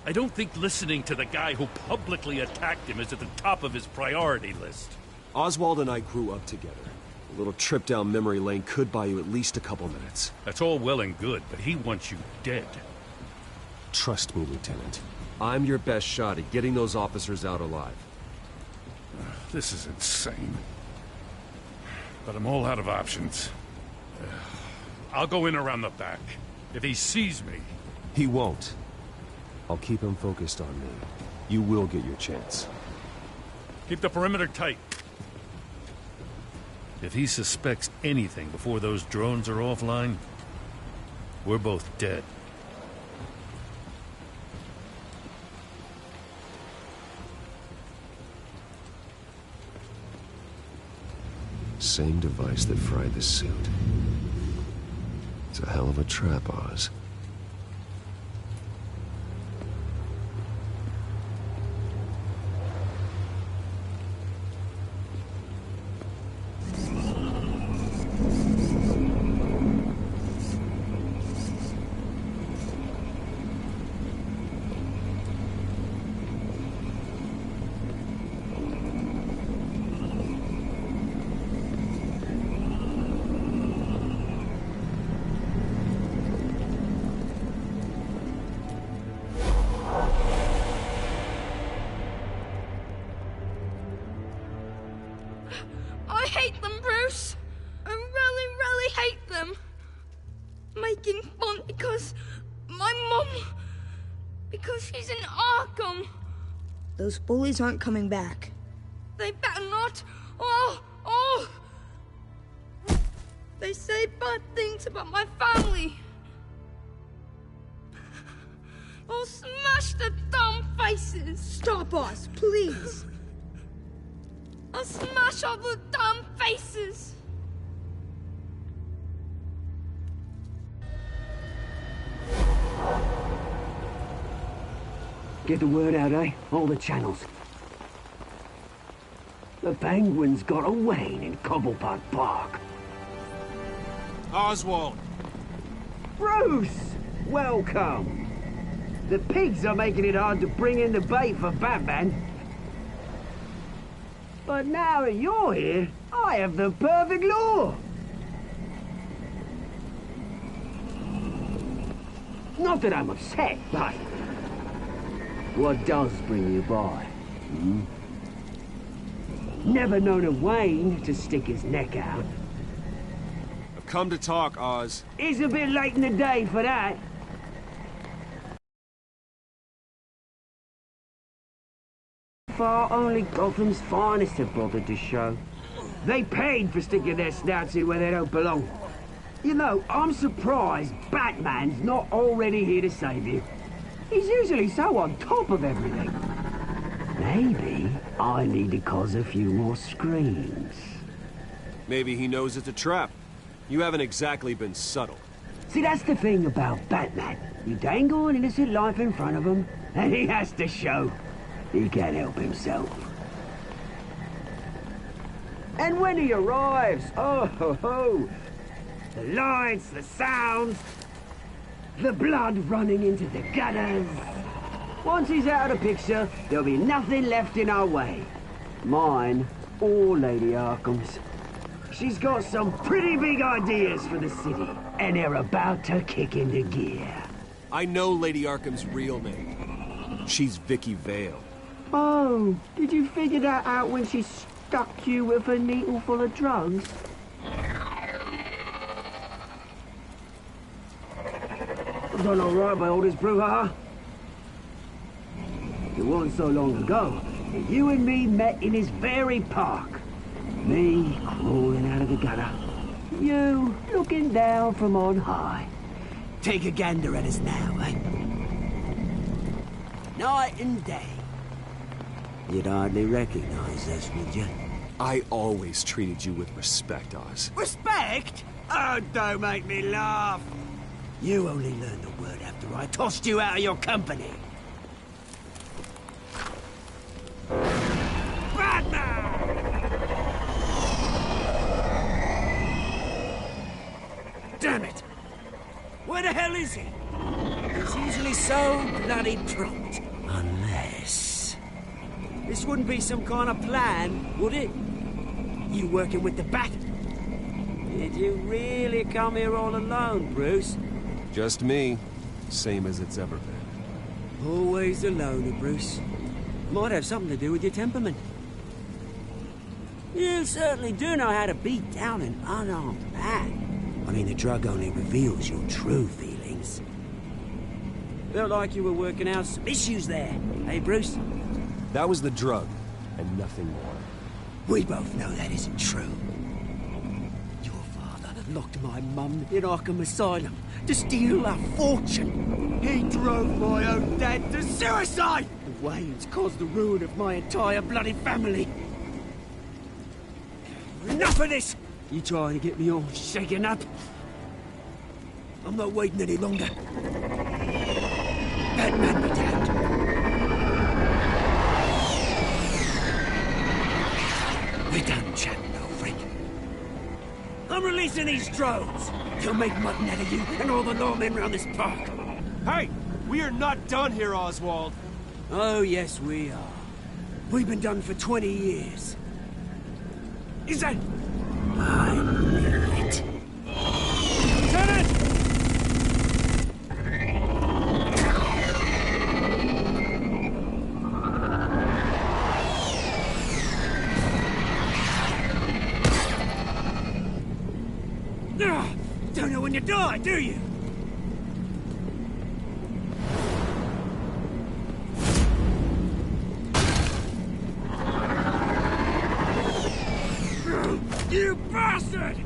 [SPEAKER 6] I don't think listening to the guy who publicly attacked him is at the top of his priority list.
[SPEAKER 10] Oswald and I grew up together. A little trip down memory lane could buy you at least a couple minutes.
[SPEAKER 6] That's all well and good, but he wants you dead.
[SPEAKER 10] Trust me, Lieutenant. I'm your best shot at getting those officers out alive.
[SPEAKER 6] This is insane. But I'm all out of options. I'll go in around the back. If he sees me...
[SPEAKER 10] He won't. I'll keep him focused on me. You will get your chance.
[SPEAKER 6] Keep the perimeter tight. If he suspects anything before those drones are offline, we're both dead.
[SPEAKER 10] Same device that fried the suit. It's a hell of a trap, Oz.
[SPEAKER 11] I hate them, Bruce. I really, really hate them. Making fun because my mom... because she's in Arkham. Those bullies aren't coming back. They better not. Oh! They say bad things about my family. I'll smash the dumb faces. Stop us, please. I'll smash all the dumb faces!
[SPEAKER 12] Get the word out, eh? All the channels. The Penguin's got a Wayne in Cobblepot Park.
[SPEAKER 4] Oswald!
[SPEAKER 12] Bruce! Welcome! The pigs are making it hard to bring in the bait for Batman. But now that you're here, I have the perfect lure. Not that I'm upset, but... what does bring you by? Never known a Wayne to stick his neck out.
[SPEAKER 10] I've come to talk, Oz.
[SPEAKER 12] It's a bit late in the day for that. Far only Gotham's finest have bothered to show. They paid for sticking their snouts in where they don't belong. You know, I'm surprised Batman's not already here to save you. He's usually so on top of everything. Maybe I need to cause a few more screams.
[SPEAKER 10] Maybe he knows it's a trap. You haven't exactly been subtle.
[SPEAKER 12] See, that's the thing about Batman. You dangle an innocent life in front of him, and he has to show. He can't help himself. And when he arrives, oh ho ho! The lights, the sounds, the blood running into the gutters. Once he's out of the picture, there'll be nothing left in our way. Mine or Lady Arkham's. She's got some pretty big ideas for the city, and they're about to kick into gear.
[SPEAKER 10] I know Lady Arkham's real name. She's Vicky Vale.
[SPEAKER 12] Oh, did you figure that out when she stuck you with a needle full of drugs? Done all right by all this brouhaha. It wasn't so long ago You and me met in his very park. Me crawling out of the gutter. You looking down from on high. Take a gander at us now, eh? Night and day. You'd hardly recognize us, would you?
[SPEAKER 10] I always treated you with respect, Oz.
[SPEAKER 12] Respect? Oh, don't make me laugh. You only learned the word after I tossed you out of your company. Damn it! Where the hell is he? He's usually so bloody prompt. Unless... This wouldn't be some kind of plan, would it? You working with the Bat? Did you really come here all alone, Bruce?
[SPEAKER 10] Just me. Same as it's ever been.
[SPEAKER 12] Always a loner, Bruce. Might have something to do with your temperament. You certainly do know how to beat down an unarmed man. I mean, the drug only reveals your true feelings. Felt like you were working out some issues there, eh, Bruce?
[SPEAKER 10] That was the drug, and nothing more.
[SPEAKER 12] We both know that isn't true. Your father locked my mum in Arkham Asylum to steal a fortune. He drove my own dad to suicide! The Waynes caused the ruin of my entire bloody family. Enough of this! You trying to get me all shaken up? I'm not waiting any longer. Batman be damned. We're done chatting, old freak. I'm releasing these drones. They'll make mutton out of you and all the lawmen around this park.
[SPEAKER 2] Hey! We are not done here, Oswald.
[SPEAKER 12] Oh, yes, we are. We've been done for 20 years. Is that... I knew it. Lieutenant! Don't know when you die, do you? You bastard!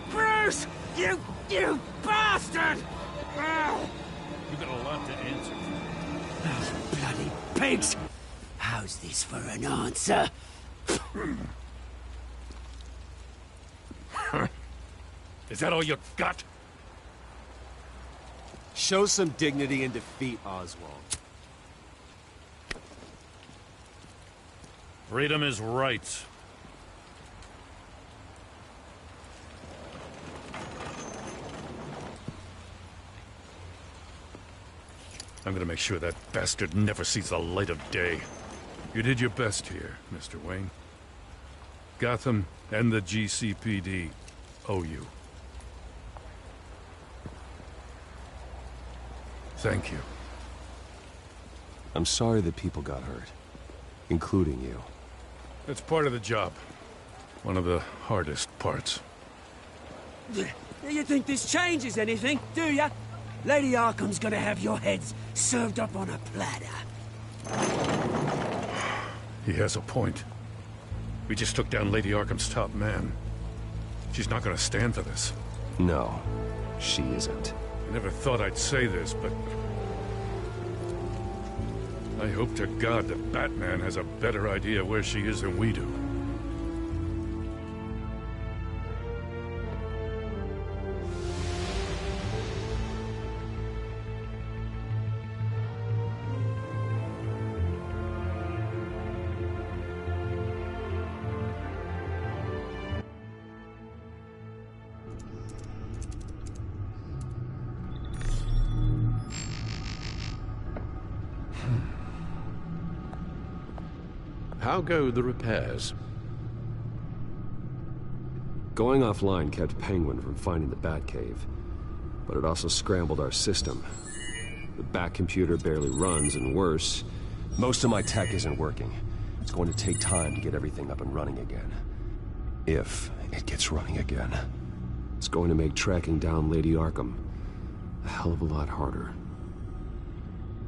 [SPEAKER 12] Bruce! You bastard!
[SPEAKER 6] You've got a lot to answer for.
[SPEAKER 12] Those bloody pigs! How's this for an answer?
[SPEAKER 6] Is that all you got?
[SPEAKER 10] Show some dignity in defeat, Oswald.
[SPEAKER 6] Freedom is rights. I'm gonna make sure that bastard never sees the light of day. You did your best here, Mr. Wayne. Gotham and the GCPD owe you. Thank you.
[SPEAKER 10] I'm sorry that people got hurt, including you.
[SPEAKER 6] It's part of the job. One of the hardest parts.
[SPEAKER 12] You think this changes anything, do ya? Lady Arkham's gonna have your heads served up on a platter.
[SPEAKER 6] He has a point. We just took down Lady Arkham's top man. She's not gonna stand for this.
[SPEAKER 10] No, she isn't.
[SPEAKER 6] I never thought I'd say this, but... I hope to God that Batman has a better idea where she is than we do.
[SPEAKER 1] How go the repairs?
[SPEAKER 10] Going offline kept Penguin from finding the Batcave, but it also scrambled our system. The Bat computer barely runs, and worse, most of my tech isn't working. It's going to take time to get everything up and running again. If it gets running again. It's going to make tracking down Lady Arkham a hell of a lot harder.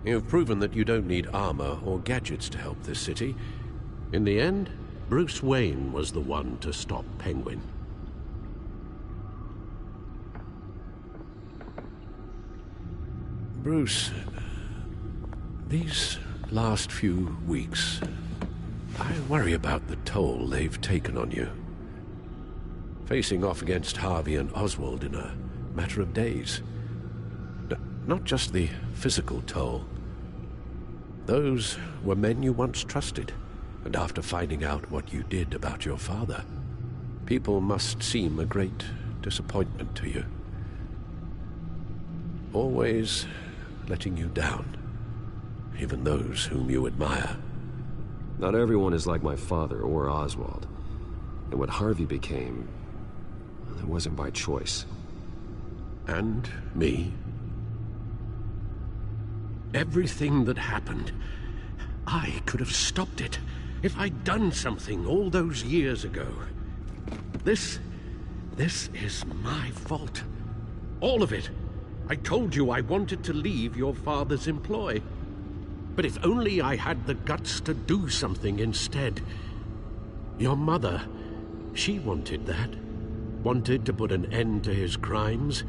[SPEAKER 1] You've proven that you don't need armor or gadgets to help this city. In the end, Bruce Wayne was the one to stop Penguin. Bruce, these last few weeks, I worry about the toll they've taken on you. Facing off against Harvey and Oswald in a matter of days. Not just the physical toll. Those were men you once trusted, and after finding out what you did about your father, people must seem a great disappointment to you. Always letting you down, even those whom you admire.
[SPEAKER 10] Not everyone is like my father or Oswald. And what Harvey became, it wasn't by choice.
[SPEAKER 1] And me. Everything that happened, I could have stopped it if I'd done something all those years ago. This is my fault. All of it. I told you I wanted to leave your father's employ. But if only I had the guts to do something instead. Your mother, she wanted that. Wanted to put an end to his crimes.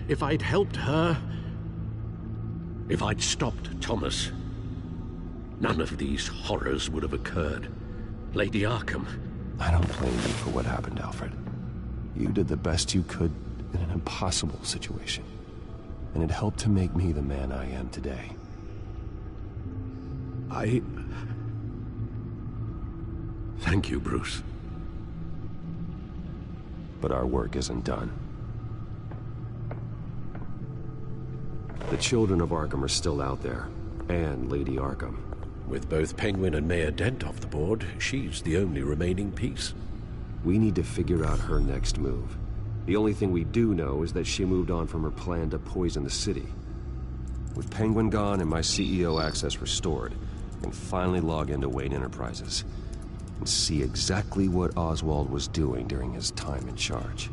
[SPEAKER 1] If I'd helped her, if I'd stopped Thomas, none of these horrors would have occurred. Lady Arkham.
[SPEAKER 10] I don't blame you for what happened, Alfred. You did the best you could in an impossible situation. And it helped to make me the man I am today.
[SPEAKER 1] Thank you, Bruce.
[SPEAKER 10] But our work isn't done. The children of Arkham are still out there, and Lady Arkham.
[SPEAKER 1] With both Penguin and Mayor Dent off the board, she's the only remaining piece.
[SPEAKER 10] We need to figure out her next move. The only thing we do know is that she moved on from her plan to poison the city. With Penguin gone and my CEO access restored, I can finally log into Wayne Enterprises and see exactly what Oswald was doing during his time in charge.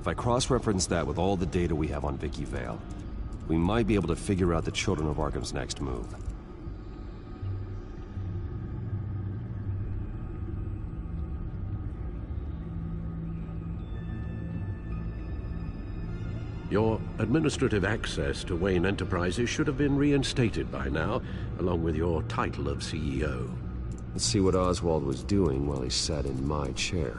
[SPEAKER 10] If I cross-reference that with all the data we have on Vicky Vale, we might be able to figure out the Children of Arkham's next move.
[SPEAKER 1] Your administrative access to Wayne Enterprises should have been reinstated by now, along with your title of CEO.
[SPEAKER 10] Let's see what Oswald was doing while he sat in my chair.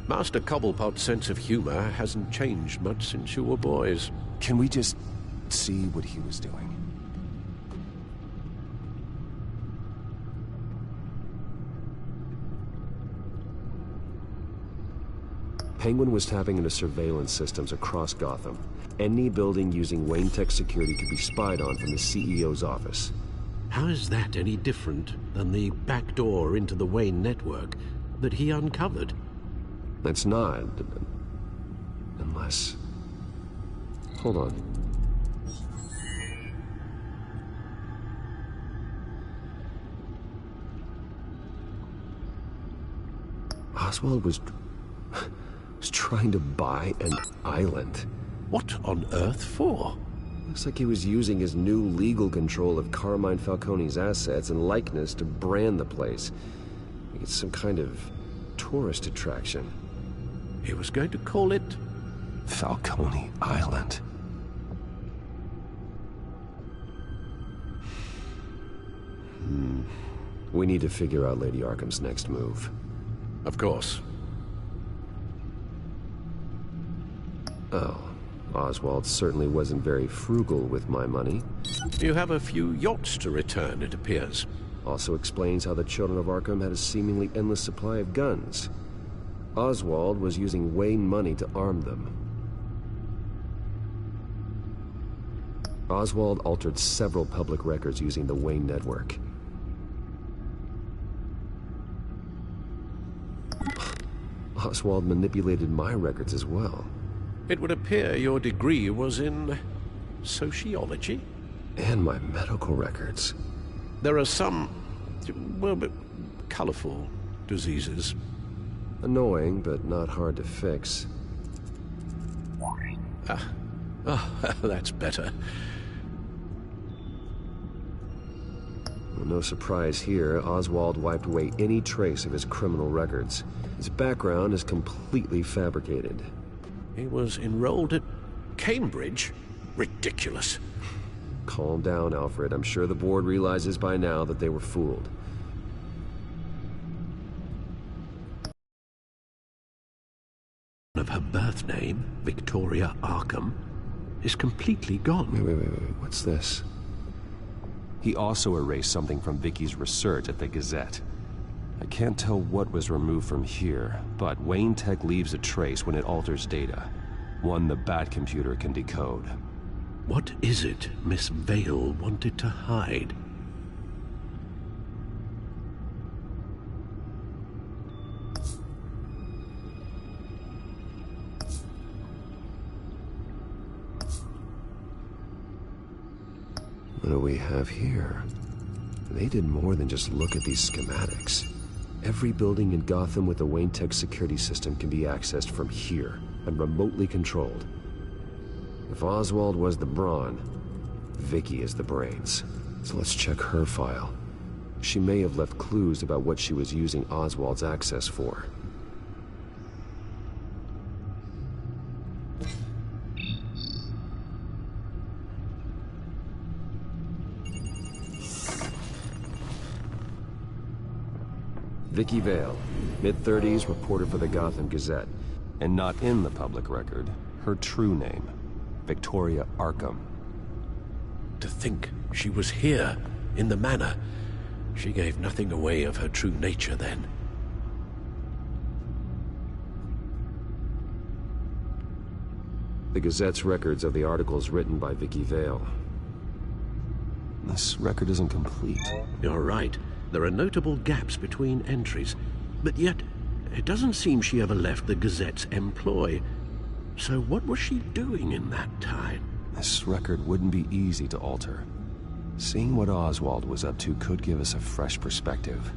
[SPEAKER 1] Master Cobblepot's sense of humor hasn't changed much since you were boys.
[SPEAKER 10] Can we just see what he was doing? Penguin was tapping into surveillance systems across Gotham. Any building using Wayne Tech security could be spied on from the CEO's office.
[SPEAKER 1] How is that any different than the back door into the Wayne network that he uncovered?
[SPEAKER 10] That's not. Unless... Hold on. Oswald was trying to buy an island.
[SPEAKER 1] What on earth for?
[SPEAKER 10] Looks like he was using his new legal control of Carmine Falcone's assets and likeness to brand the place. Like it's some kind of tourist attraction.
[SPEAKER 1] He was going to call it...
[SPEAKER 10] Falcone Island. We need to figure out Lady Arkham's next move.
[SPEAKER 1] Of course.
[SPEAKER 10] Oh, Oswald certainly wasn't very frugal with my money.
[SPEAKER 1] You have a few yachts to return, it appears.
[SPEAKER 10] Also explains how the Children of Arkham had a seemingly endless supply of guns. Oswald was using Wayne money to arm them. Oswald altered several public records using the Wayne network. Oswald manipulated my records as well.
[SPEAKER 1] It would appear your degree was in sociology?
[SPEAKER 10] And my medical records.
[SPEAKER 1] There are some, well, colorful diseases.
[SPEAKER 10] Annoying, but not hard to fix.
[SPEAKER 1] Oh, that's better.
[SPEAKER 10] Well, no surprise here, Oswald wiped away any trace of his criminal records. His background is completely fabricated.
[SPEAKER 1] He was enrolled at Cambridge? Ridiculous.
[SPEAKER 10] Calm down, Alfred. I'm sure the board realizes by now that they were fooled.
[SPEAKER 1] Of her birth name, Victoria Arkham, is completely gone.
[SPEAKER 10] Wait. What's this? He also erased something from Vicky's research at the Gazette. I can't tell what was removed from here, but Wayne Tech leaves a trace when it alters data. One the Bat computer can decode.
[SPEAKER 1] What is it Miss Vale wanted to hide?
[SPEAKER 10] What do we have here? They did more than just look at these schematics. Every building in Gotham with the Wayne Tech security system can be accessed from here and remotely controlled. If Oswald was the brawn, Vicky is the brains. So let's check her file. She may have left clues about what she was using Oswald's access for. Vicky Vale, mid-30s, reporter for the Gotham Gazette. And not in the public record, her true name, Victoria Arkham.
[SPEAKER 1] To think she was here, in the manor. She gave nothing away of her true nature then.
[SPEAKER 10] The Gazette's records of the articles written by Vicky Vale. This record isn't complete.
[SPEAKER 1] You're right. There are notable gaps between entries, but yet it doesn't seem she ever left the Gazette's employ. So what was she doing in that time?
[SPEAKER 10] This record wouldn't be easy to alter. Seeing what Oswald was up to could give us a fresh perspective.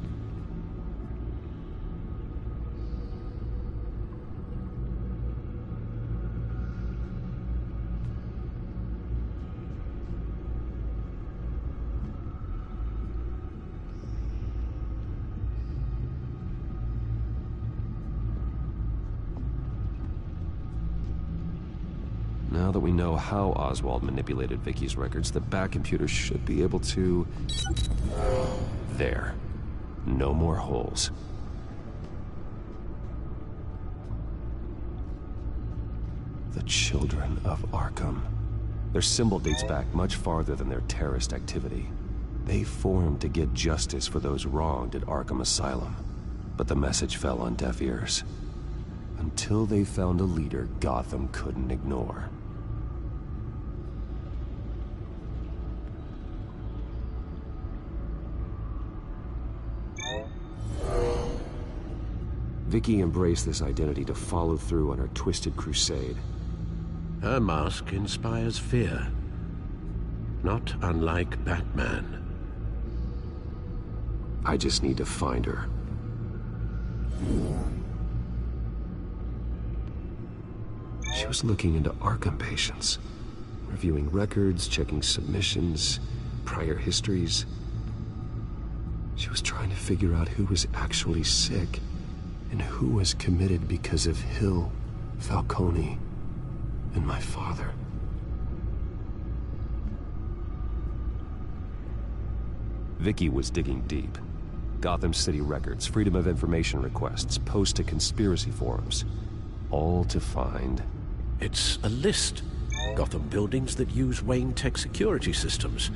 [SPEAKER 10] Now that we know how Oswald manipulated Vicky's records, the Bat computer should be able to... There. No more holes. The Children of Arkham. Their symbol dates back much farther than their terrorist activity. They formed to get justice for those wronged at Arkham Asylum. But the message fell on deaf ears. Until they found a leader Gotham couldn't ignore. Vicky embraced this identity to follow through on her twisted crusade.
[SPEAKER 1] Her mask inspires fear. Not unlike Batman.
[SPEAKER 10] I just need to find her. She was looking into Arkham patients, reviewing records, checking submissions, prior histories. She was trying to figure out who was actually sick and who was committed because of Hill, Falcone, and my father. Vicky was digging deep. Gotham City records, Freedom of Information requests, posts to conspiracy forums. All to find...
[SPEAKER 1] It's a list. Gotham buildings that use Wayne Tech security systems.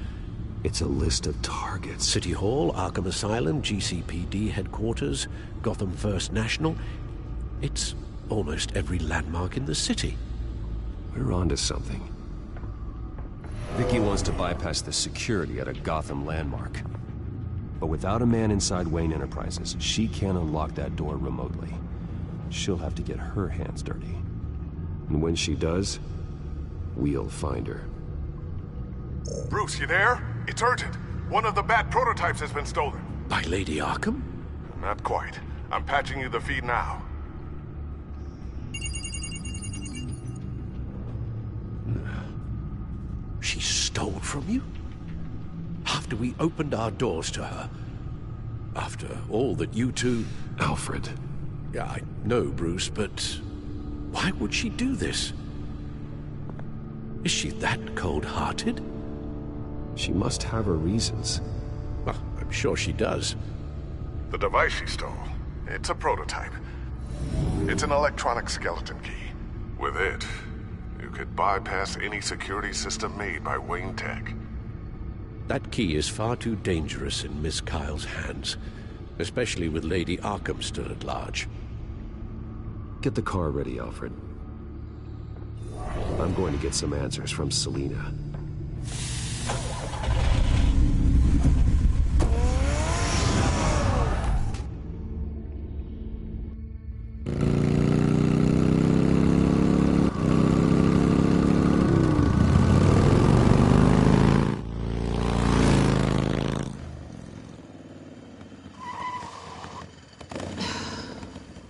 [SPEAKER 10] It's a list of targets.
[SPEAKER 1] City Hall, Arkham Asylum, GCPD headquarters, Gotham First National. It's almost every landmark in the city.
[SPEAKER 10] We're onto something. Vicky wants to bypass the security at a Gotham landmark. But without a man inside Wayne Enterprises, she can't unlock that door remotely. She'll have to get her hands dirty. And when she does, we'll find her.
[SPEAKER 9] Bruce, you there? It's urgent. One of the Bat prototypes has been stolen.
[SPEAKER 1] By Lady Arkham?
[SPEAKER 9] Not quite. I'm patching you the feed now.
[SPEAKER 1] She stole from you? After we opened our doors to her? After all that you two...
[SPEAKER 10] Alfred.
[SPEAKER 1] Yeah, I know, Bruce, but... why would she do this? Is she that cold-hearted?
[SPEAKER 10] She must have her reasons.
[SPEAKER 1] Well, I'm sure she does.
[SPEAKER 9] The device she stole, it's a prototype. It's an electronic skeleton key. With it, you could bypass any security system made by Wayne Tech.
[SPEAKER 1] That key is far too dangerous in Miss Kyle's hands, especially with Lady Arkham still at large.
[SPEAKER 10] Get the car ready, Alfred. I'm going to get some answers from Selina.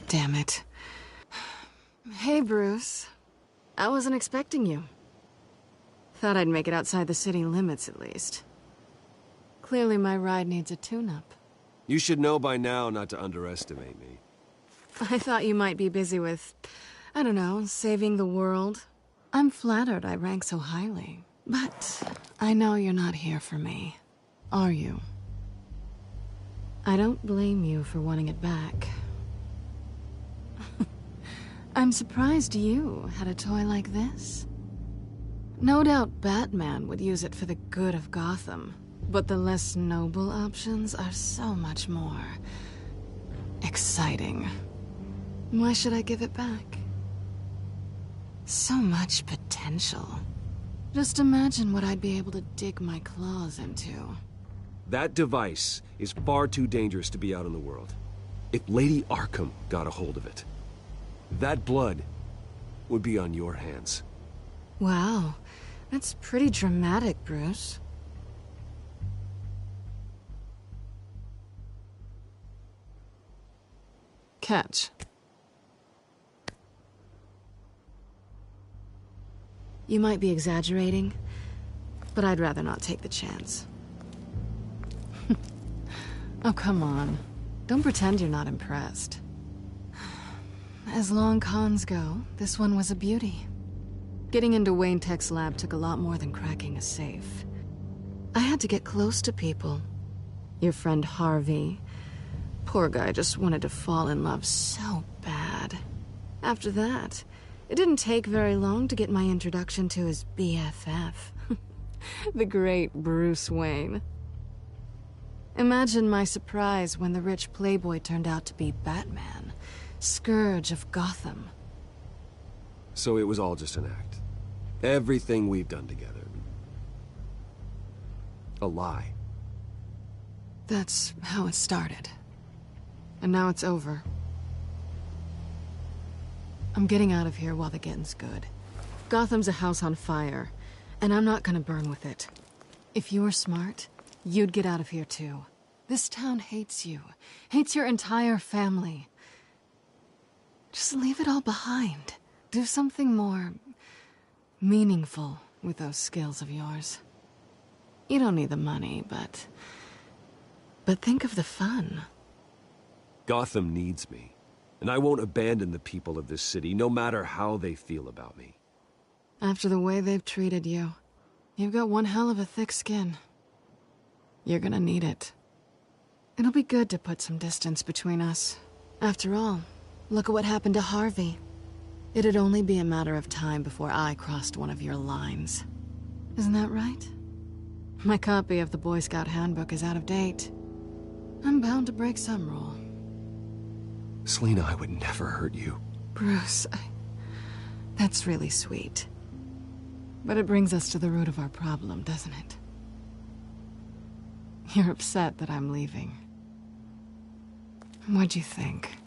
[SPEAKER 8] Damn it. Hey, Bruce. I wasn't expecting you. Thought I'd make it outside the city limits, at least. Clearly my ride needs a tune-up.
[SPEAKER 10] You should know by now not to underestimate me.
[SPEAKER 8] I thought you might be busy with, I don't know, saving the world. I'm flattered I rank so highly. But I know you're not here for me, are you? I don't blame you for wanting it back. I'm surprised you had a toy like this. No doubt Batman would use it for the good of Gotham, but the less noble options are so much more exciting. Why should I give it back? So much potential. Just imagine what I'd be able to dig my claws into.
[SPEAKER 10] That device is far too dangerous to be out in the world. If Lady Arkham got a hold of it, that blood would be on your hands.
[SPEAKER 8] Wow, that's pretty dramatic, Bruce. Catch. You might be exaggerating, but I'd rather not take the chance. Oh, come on. Don't pretend you're not impressed. As long cons go, this one was a beauty. Getting into Wayne Tech's lab took a lot more than cracking a safe. I had to get close to people. Your friend Harvey. Poor guy just wanted to fall in love so bad. After that, it didn't take very long to get my introduction to his BFF. The great Bruce Wayne. Imagine my surprise when the rich playboy turned out to be Batman, Scourge of Gotham.
[SPEAKER 10] So it was all just an act. Everything we've done together. A lie.
[SPEAKER 8] That's how it started. And now it's over. I'm getting out of here while the getting's good. Gotham's a house on fire, and I'm not gonna burn with it. If you were smart, you'd get out of here too. This town hates you. Hates your entire family. Just leave it all behind. Do something more meaningful with those skills of yours. You don't need the money, but think of the fun.
[SPEAKER 10] Gotham needs me, and I won't abandon the people of this city, no matter how they feel about me.
[SPEAKER 8] After the way they've treated you, you've got one hell of a thick skin. You're gonna need it. It'll be good to put some distance between us. After all, look at what happened to Harvey. It'd only be a matter of time before I crossed one of your lines. Isn't that right? My copy of the Boy Scout Handbook is out of date. I'm bound to break some rule.
[SPEAKER 10] Selina, I would never hurt you.
[SPEAKER 8] Bruce, that's really sweet. But it brings us to the root of our problem, doesn't it? You're upset that I'm leaving. What'd you think?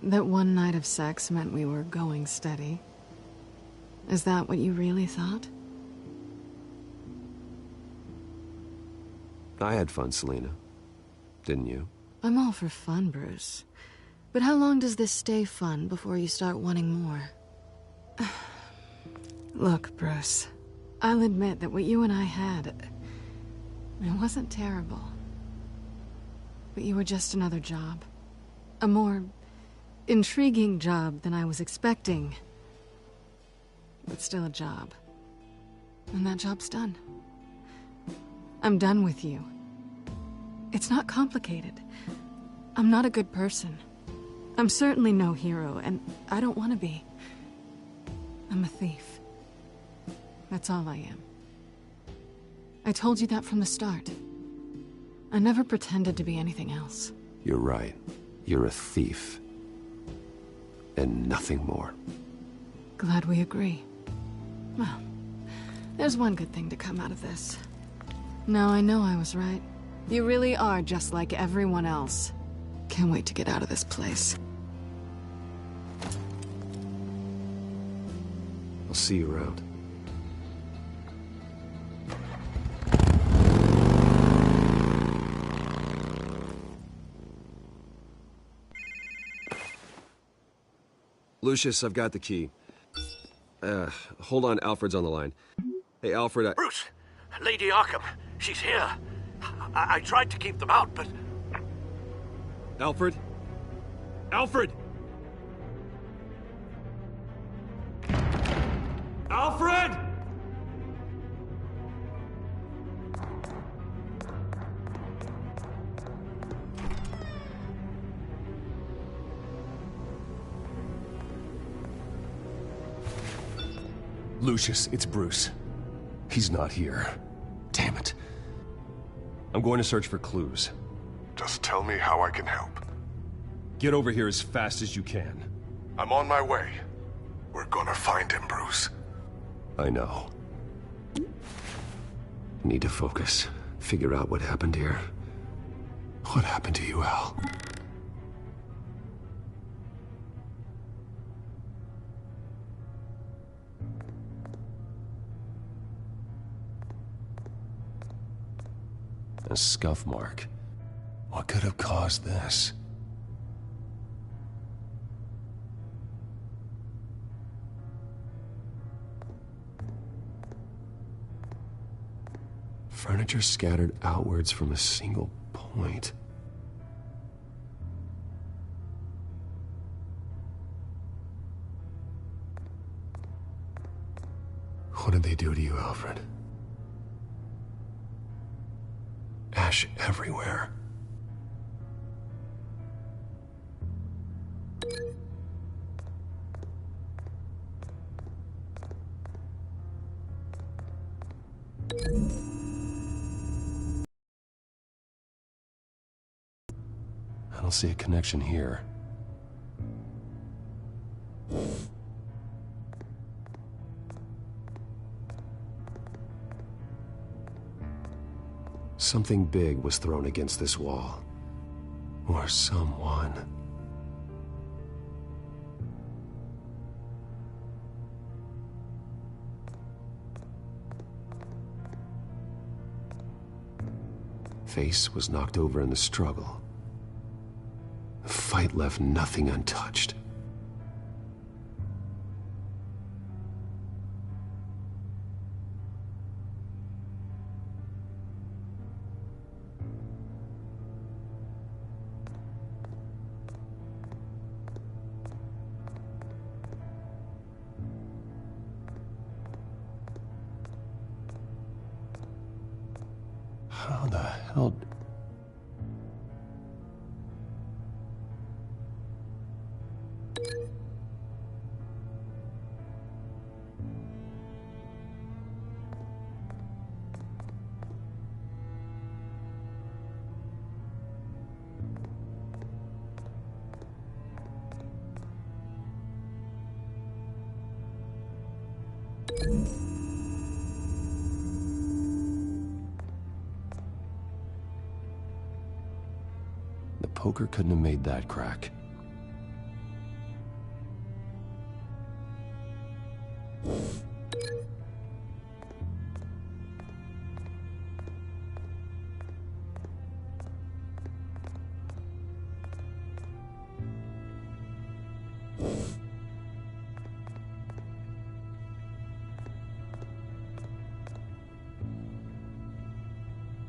[SPEAKER 8] That one night of sex meant we were going steady? Is that what you really thought?
[SPEAKER 10] I had fun, Selina. Didn't you?
[SPEAKER 8] I'm all for fun, Bruce. But how long does this stay fun before you start wanting more? Look, Bruce. I'll admit that what you and I had... it wasn't terrible. But you were just another job. A more intriguing job than I was expecting. But still a job. And that job's done. I'm done with you. It's not complicated. I'm not a good person. I'm certainly no hero, and I don't want to be. I'm a thief. That's all I am. I told you that from the start. I never pretended to be anything else.
[SPEAKER 10] You're right. You're a thief. And nothing more.
[SPEAKER 8] Glad we agree. Well, there's one good thing to come out of this. Now I know I was right. You really are just like everyone else. Can't wait to get out of this place.
[SPEAKER 10] I'll see you around. Lucius, I've got the key. Hold on, Alfred's on the line. Hey, Alfred,
[SPEAKER 1] Bruce! Lady Arkham, she's here. I tried to keep them out, but...
[SPEAKER 10] Alfred? Alfred!
[SPEAKER 2] Alfred!
[SPEAKER 10] Lucius, it's Bruce. He's not here. Damn it. I'm going to search for clues.
[SPEAKER 9] Just tell me how I can help.
[SPEAKER 10] Get over here as fast as you can.
[SPEAKER 9] I'm on my way. We're gonna find him, Bruce.
[SPEAKER 10] I know. Need to focus. Figure out what happened here. What happened to you, Al? A scuff mark. What could have caused this? Furniture scattered outwards from a single point. What did they do to you, Alfred? Ash everywhere. I don't see a connection here. Something big was thrown against this wall. Or someone. Face was knocked over in the struggle. The fight left nothing untouched. How the hell... poker couldn't have made that crack.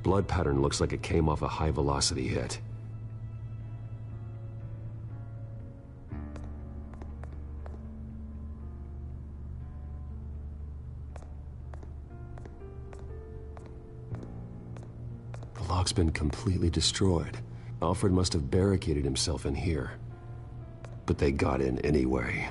[SPEAKER 10] Blood pattern looks like it came off a high-velocity hit. The lock's been completely destroyed. Alfred must have barricaded himself in here. But they got in anyway.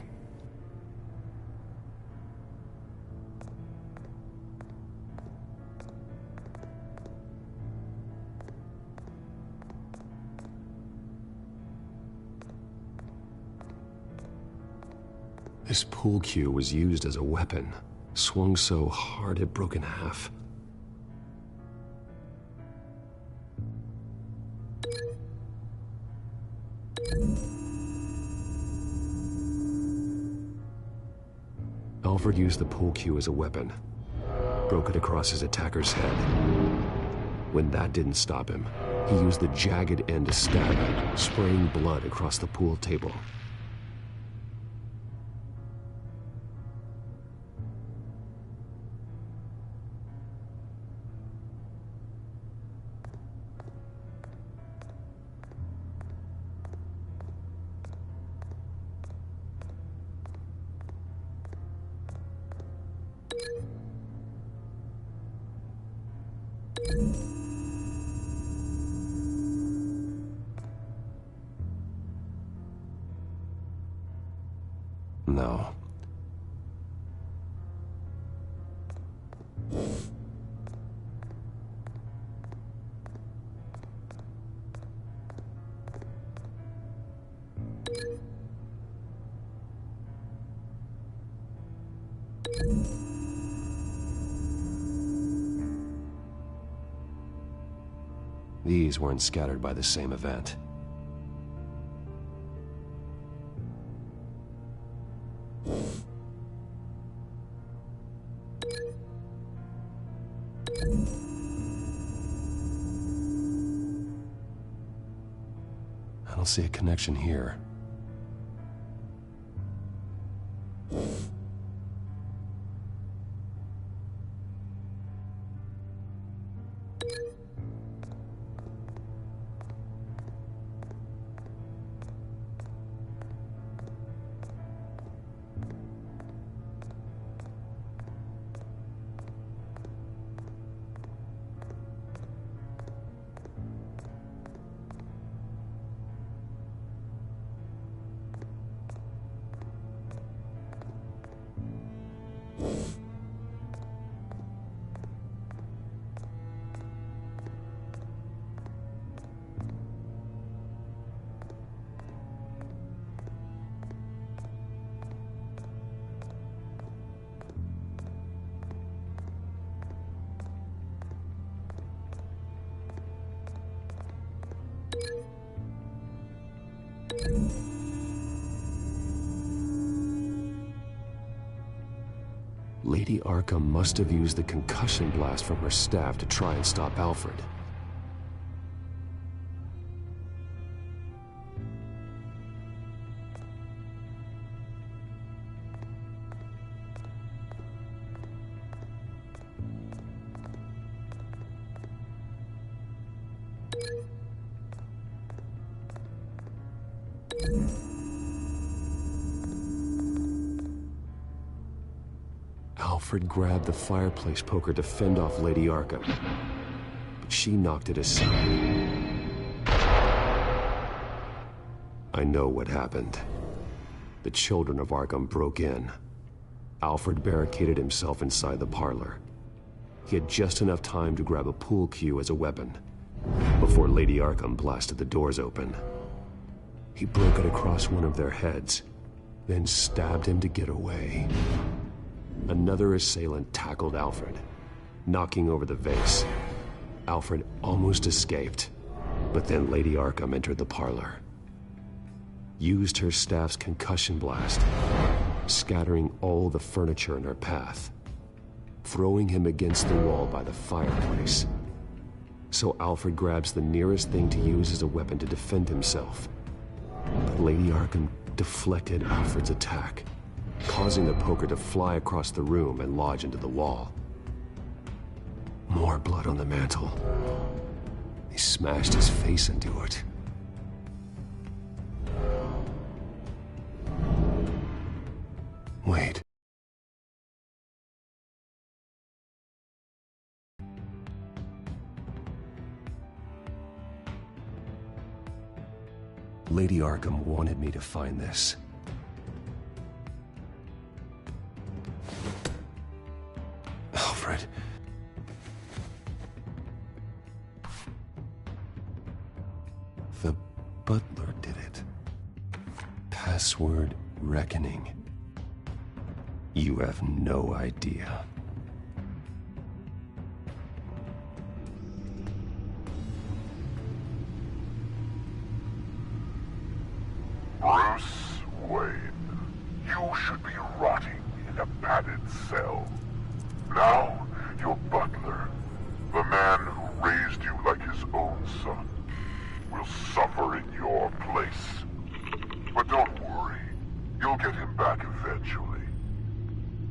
[SPEAKER 10] This pool cue was used as a weapon, swung so hard it broke in half. Alfred used the pool cue as a weapon, broke it across his attacker's head. When that didn't stop him, he used the jagged end to stab it, spraying blood across the pool table. No. These weren't scattered by the same event. I don't see a connection here. Lady Arkham must have used the concussion blast from her staff to try and stop Alfred. Alfred grabbed the fireplace poker to fend off Lady Arkham, but she knocked it aside. I know what happened. The children of Arkham broke in. Alfred barricaded himself inside the parlor. He had just enough time to grab a pool cue as a weapon before Lady Arkham blasted the doors open. He broke it across one of their heads, then stabbed him to get away. Another assailant tackled Alfred, knocking over the vase. Alfred almost escaped, But then Lady Arkham entered the parlor. Used her staff's concussion blast, scattering all the furniture in her path, throwing him against the wall by the fireplace. So Alfred grabs the nearest thing to use as a weapon to defend himself. But Lady Arkham deflected Alfred's attack, causing the poker to fly across the room and lodge into the wall. More blood on the mantel. He smashed his face into it. Wait. Lady Arkham wanted me to find this. Alfred. The butler did it. Password reckoning. You have no idea.
[SPEAKER 18] Bruce Wayne, you should be rotting in a padded cell. Now, your butler, the man who raised you like his own son, will suffer in your place. But don't worry, you'll get him back eventually.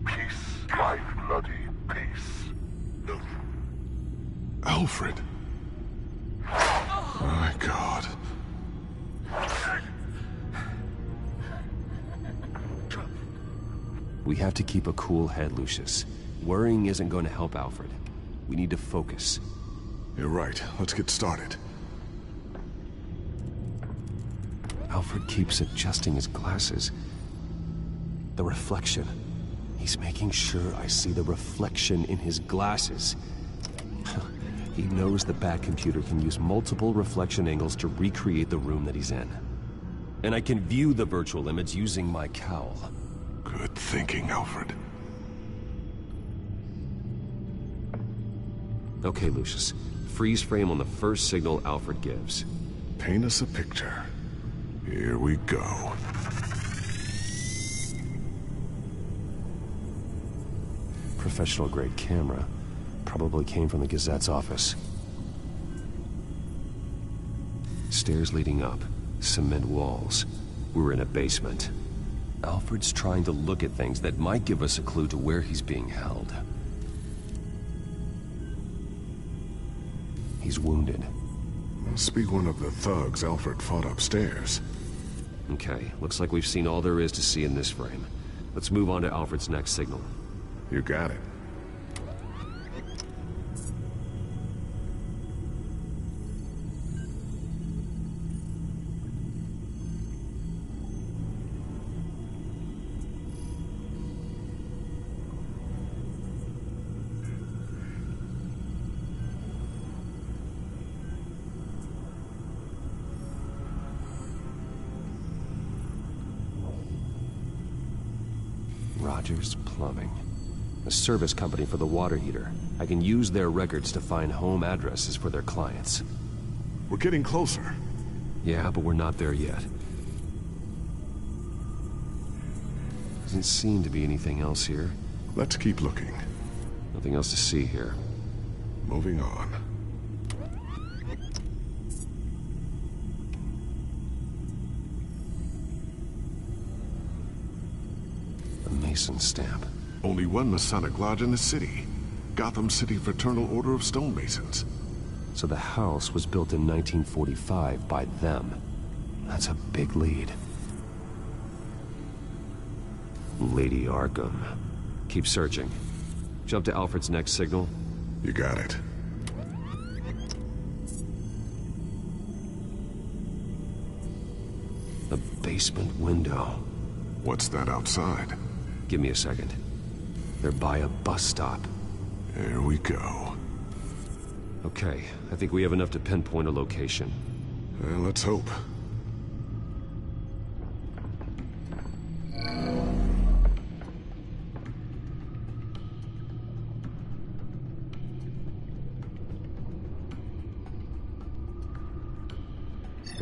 [SPEAKER 18] Peace, my bloody peace.
[SPEAKER 9] Alfred. My God.
[SPEAKER 10] We have to keep a cool head, Lucius. Worrying isn't going to help Alfred. We need to focus.
[SPEAKER 9] You're right. Let's get started.
[SPEAKER 10] Alfred keeps adjusting his glasses. The reflection. He's making sure I see the reflection in his glasses. He knows the Batcomputer can use multiple reflection angles to recreate the room that he's in. And I can view the virtual image using my cowl.
[SPEAKER 9] Good thinking, Alfred.
[SPEAKER 10] Okay, Lucius. Freeze frame on the first signal Alfred gives.
[SPEAKER 9] Paint us a picture. Here we go.
[SPEAKER 10] Professional-grade camera. Probably came from the Gazette's office. Stairs leading up. Cement walls. We're in a basement. Alfred's trying to look at things that might give us a clue to where he's being held. He's wounded.
[SPEAKER 9] Must be one of the thugs Alfred fought upstairs.
[SPEAKER 10] Okay, looks like we've seen all there is to see in this frame. Let's move on to Alfred's next signal.
[SPEAKER 9] You got it.
[SPEAKER 10] Rogers Plumbing. A service company for the water heater. I can use their records to find home addresses for their clients.
[SPEAKER 9] We're getting closer.
[SPEAKER 10] Yeah, but we're not there yet. Doesn't seem to be anything else here.
[SPEAKER 9] Let's keep looking.
[SPEAKER 10] Nothing else to see here.
[SPEAKER 9] Moving on.
[SPEAKER 10] A Mason stamp.
[SPEAKER 9] Only one Masonic lodge in the city. Gotham City Fraternal Order of Stonemasons.
[SPEAKER 10] So the house was built in 1945 by them. That's a big lead. Lady Arkham. Keep searching. Jump to Alfred's next signal.
[SPEAKER 9] You got it.
[SPEAKER 10] A basement window.
[SPEAKER 9] What's that outside?
[SPEAKER 10] Give me a second. They're by a bus stop.
[SPEAKER 9] Here we go.
[SPEAKER 10] Okay, I think we have enough to pinpoint a location.
[SPEAKER 9] Well, let's hope.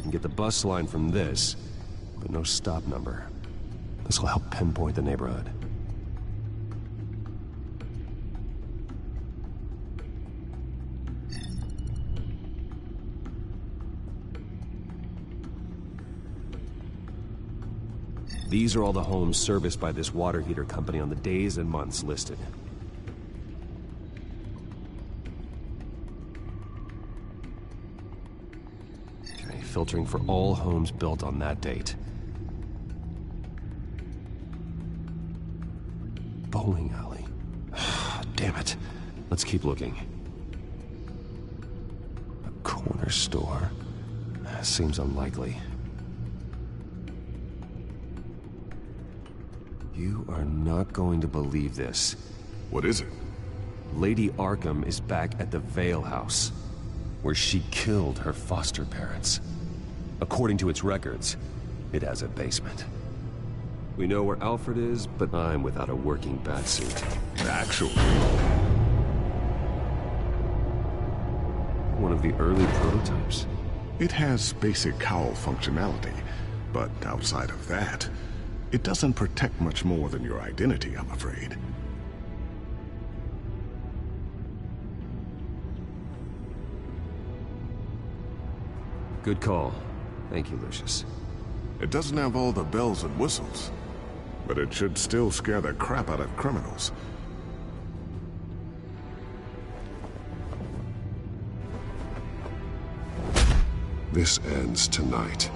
[SPEAKER 10] can get the bus line from this, but no stop number. This will help pinpoint the neighborhood. These are all the homes serviced by this water heater company on the days and months listed. Okay, filtering for all homes built on that date. Bowling alley. Damn it. Let's keep looking. A corner store. Seems unlikely. You are not going to believe this.
[SPEAKER 9] What is it?
[SPEAKER 10] Lady Arkham is back at the Vale House, where she killed her foster parents. According to its records, it has a basement. We know where Alfred is, but I'm without a working batsuit.
[SPEAKER 9] Actually.
[SPEAKER 10] One of the early prototypes.
[SPEAKER 9] It has basic cowl functionality, but outside of that, it doesn't protect much more than your identity, I'm afraid.
[SPEAKER 10] Good call. Thank you, Lucius.
[SPEAKER 9] It doesn't have all the bells and whistles, but it should still scare the crap out of criminals.
[SPEAKER 15] This ends tonight.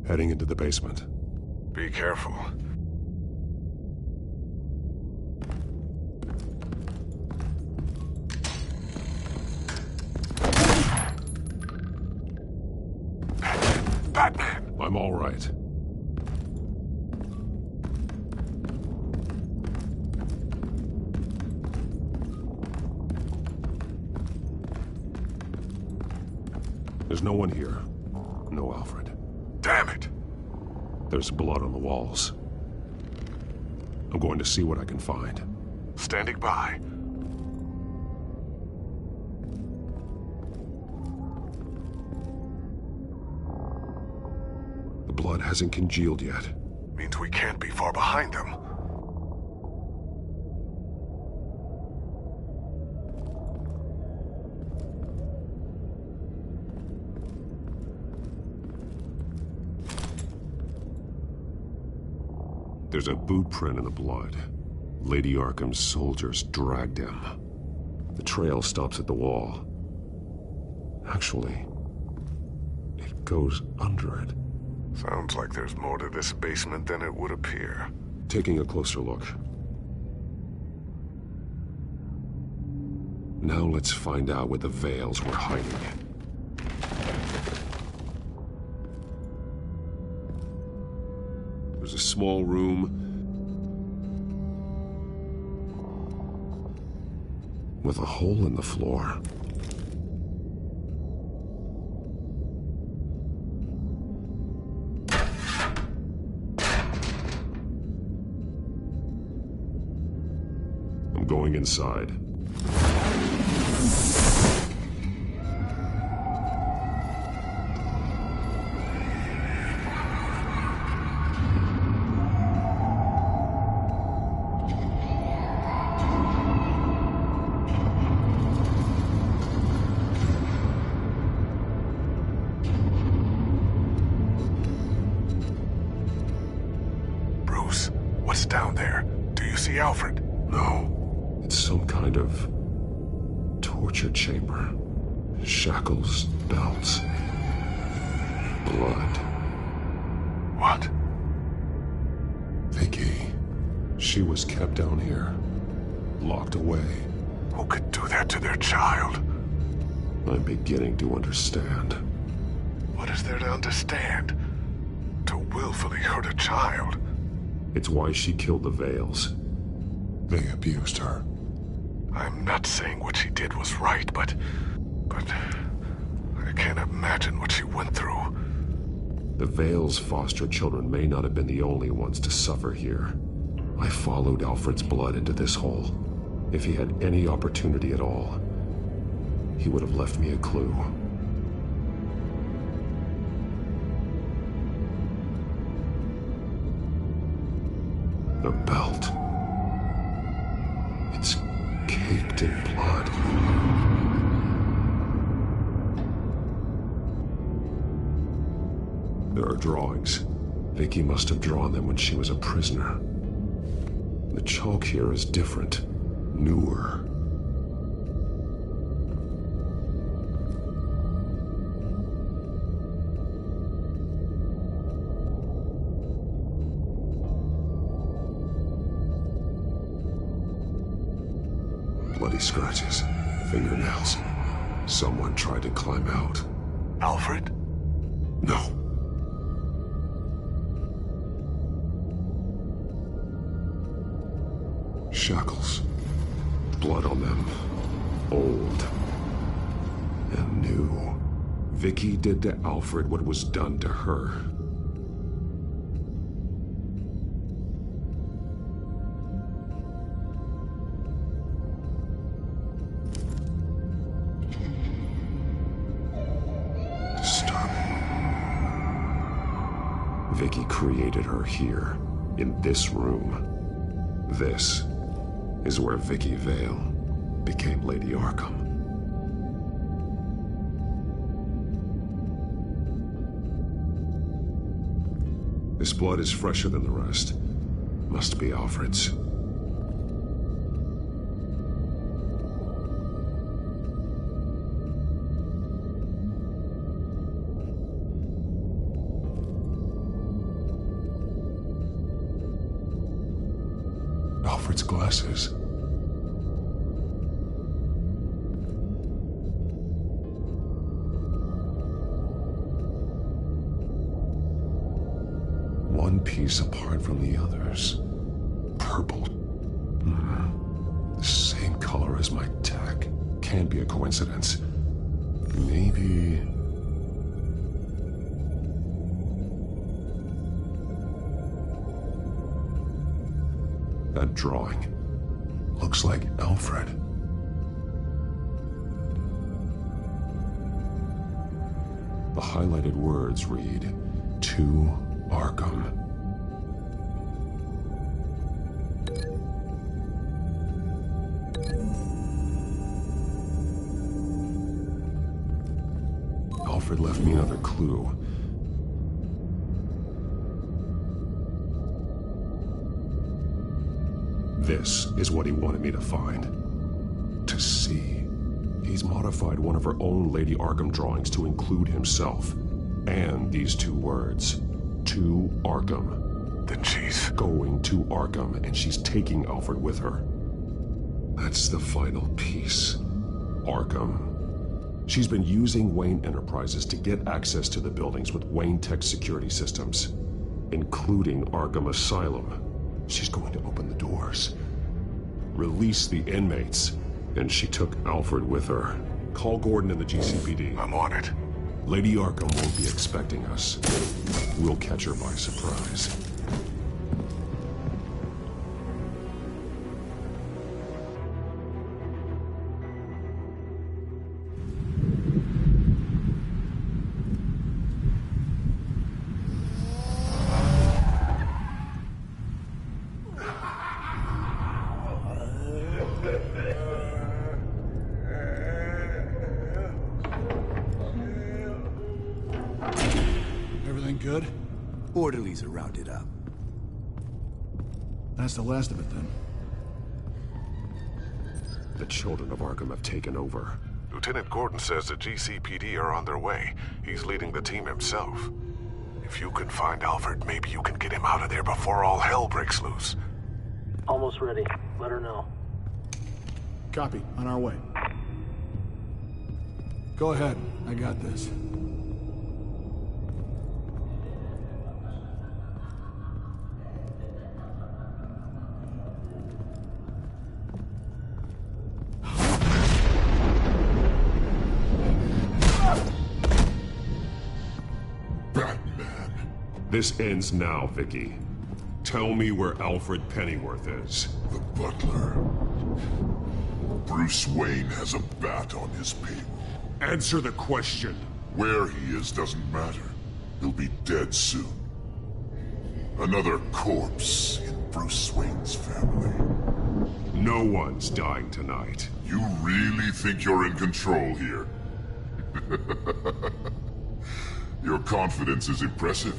[SPEAKER 15] Heading into the basement.
[SPEAKER 9] Be careful.
[SPEAKER 15] Batman! I'm all right. There's no one here. No Alfred.
[SPEAKER 9] Damn it!
[SPEAKER 15] There's blood on the walls. I'm going to see what I can find.
[SPEAKER 9] Standing by.
[SPEAKER 15] The blood hasn't congealed yet.
[SPEAKER 9] Means we can't be far behind them.
[SPEAKER 15] There's a boot print in the blood. Lady Arkham's soldiers dragged him. The trail stops at the wall. Actually, it goes under it.
[SPEAKER 9] Sounds like there's more to this basement than it would appear.
[SPEAKER 15] Taking a closer look. Now let's find out where the Vales were hiding. There's a small room with a hole in the floor. I'm going inside.
[SPEAKER 9] What's down there? Do you see Alfred?
[SPEAKER 15] No. It's some kind of torture chamber. Shackles, belts, blood.
[SPEAKER 9] What?
[SPEAKER 15] Vicky. She was kept down here. Locked away.
[SPEAKER 9] Who could do that to their child?
[SPEAKER 15] I'm beginning to understand.
[SPEAKER 9] What is there to understand? To willfully hurt a child?
[SPEAKER 15] It's why she killed the Vales.
[SPEAKER 9] They abused her. I'm not saying what she did was right, but I can't imagine what she went through.
[SPEAKER 15] The Vale's foster children may not have been the only ones to suffer here. I followed Alfred's blood into this hole. If he had any opportunity at all, he would have left me a clue. The belt. It's caked in blood. There are drawings. Vicky must have drawn them when she was a prisoner. The chalk here is different, newer. Bloody scratches, fingernails. Someone tried to climb out.
[SPEAKER 9] Alfred?
[SPEAKER 15] No. Shackles. Blood on them. Old. And new. Vicky did to Alfred what was done to her. Vicky created her here, in this room. This is where Vicky Vale became Lady Arkham. This blood is fresher than the rest. Must be Alfred's. Alfred's glasses. One piece apart from the others. Purple. The same color as my tech. Can't be a coincidence. Maybe... That drawing looks like Alfred. The highlighted words read, "To Arkham." Alfred left me another clue. This is what he wanted me to find. To see. He's modified one of her own Lady Arkham drawings to include himself. And these two words. To Arkham.
[SPEAKER 9] Then she's
[SPEAKER 15] going to Arkham, and she's taking Alfred with her. That's the final piece. Arkham. She's been using Wayne Enterprises to get access to the buildings with Wayne Tech security systems, including Arkham Asylum. She's going to open the doors, release the inmates, and she took Alfred with her. Call Gordon and the GCPD.
[SPEAKER 9] I'm on it.
[SPEAKER 15] Lady Arkham won't be expecting us. We'll catch her by surprise.
[SPEAKER 16] Good?
[SPEAKER 19] Orderlies are rounded up.
[SPEAKER 16] That's the last of it, then.
[SPEAKER 15] The children of Arkham have taken over.
[SPEAKER 9] Lieutenant Gordon says the GCPD are on their way. He's leading the team himself. If you can find Alfred, maybe you can get him out of there before all hell breaks loose.
[SPEAKER 20] Almost ready. Let her know.
[SPEAKER 16] Copy. On our way. Go ahead. I got this.
[SPEAKER 15] This ends now, Vicky. Tell me where Alfred Pennyworth is.
[SPEAKER 18] The butler. Bruce Wayne has a bat on his payroll.
[SPEAKER 15] Answer the question.
[SPEAKER 18] Where he is doesn't matter. He'll be dead soon. Another corpse in Bruce Wayne's family.
[SPEAKER 15] No one's dying tonight.
[SPEAKER 18] You really think you're in control here? Your confidence is impressive,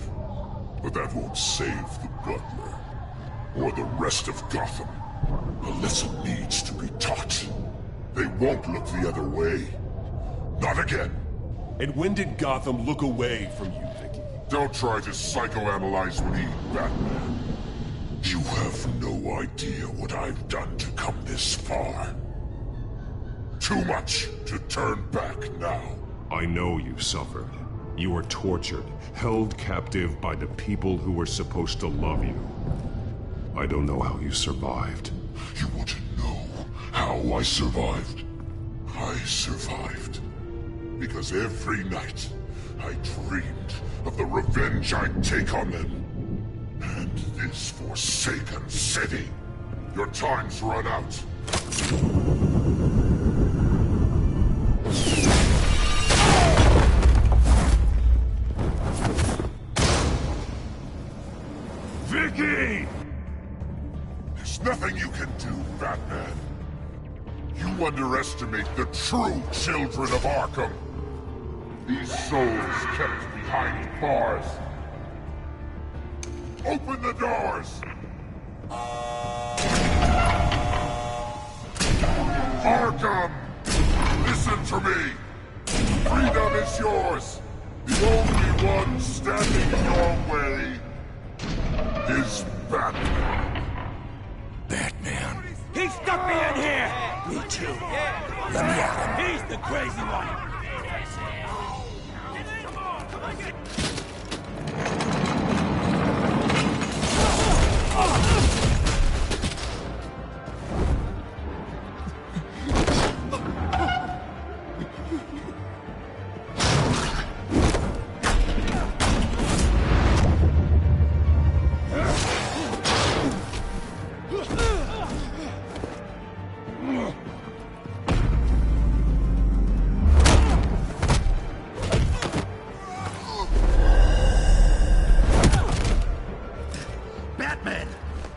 [SPEAKER 18] but that won't save the butler. Or the rest of Gotham. A lesson needs to be taught. They won't look the other way. Not again.
[SPEAKER 15] And when did Gotham look away from you, Vicky?
[SPEAKER 18] Don't try to psychoanalyze me, Batman. You have no idea what I've done to come this far. Too much to turn back now.
[SPEAKER 15] I know you suffered. You were tortured, held captive by the people who were supposed to love you. I don't know how you survived.
[SPEAKER 18] You want to know how I survived? I survived because every night I dreamed of the revenge I'd take on them. And this forsaken city. Your time's run out.
[SPEAKER 15] Vicky!
[SPEAKER 18] There's nothing you can do, Batman. You underestimate the true children of Arkham. These souls kept behind bars. Open the doors! Arkham! Listen to me! Freedom is yours! The only one standing in your way is Batman.
[SPEAKER 2] Batman. He stuck me in here! Me too. Let me at him. He's the crazy one!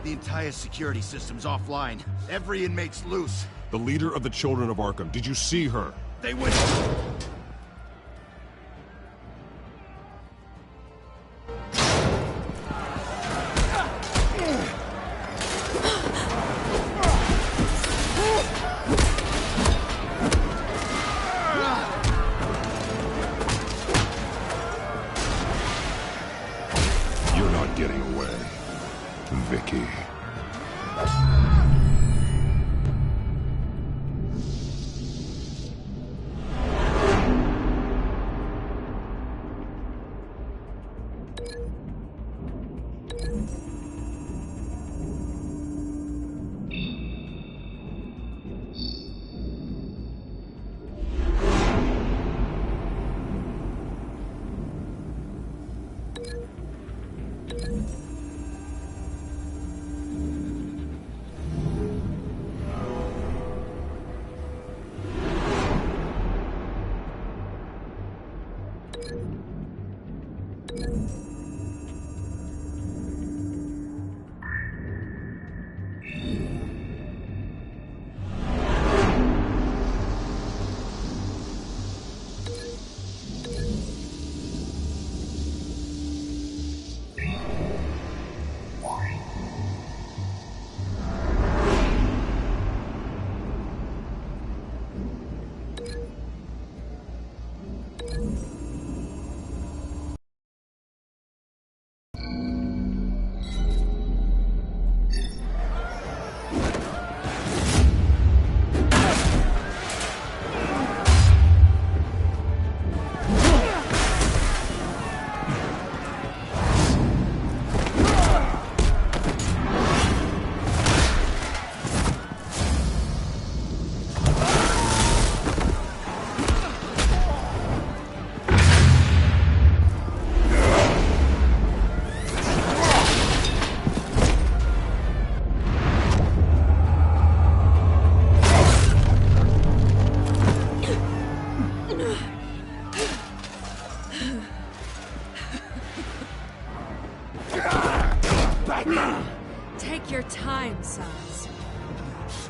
[SPEAKER 16] The entire security system's offline. Every inmate's loose.
[SPEAKER 15] The leader of the Children of Arkham, did you see her?
[SPEAKER 16] They went...
[SPEAKER 15] You're not getting away, Vicky.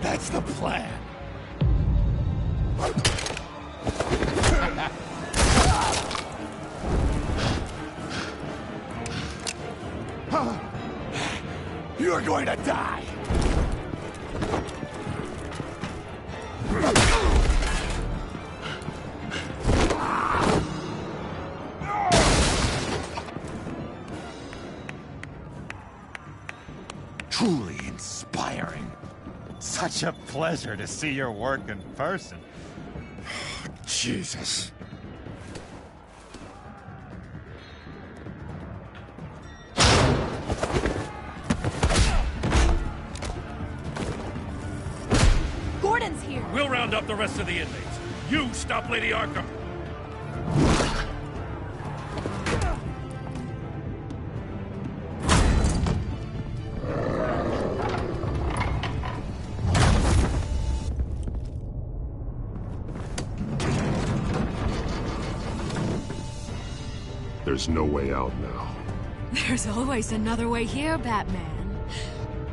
[SPEAKER 16] That's the plan. You're going to die.
[SPEAKER 5] Truly inspiring. Such a pleasure to see your work in person.
[SPEAKER 16] Jesus.
[SPEAKER 7] Gordon's here.
[SPEAKER 6] We'll round up the rest of the inmates. You stop Lady Arkham.
[SPEAKER 15] There's no way out now.
[SPEAKER 8] There's always another way here, Batman.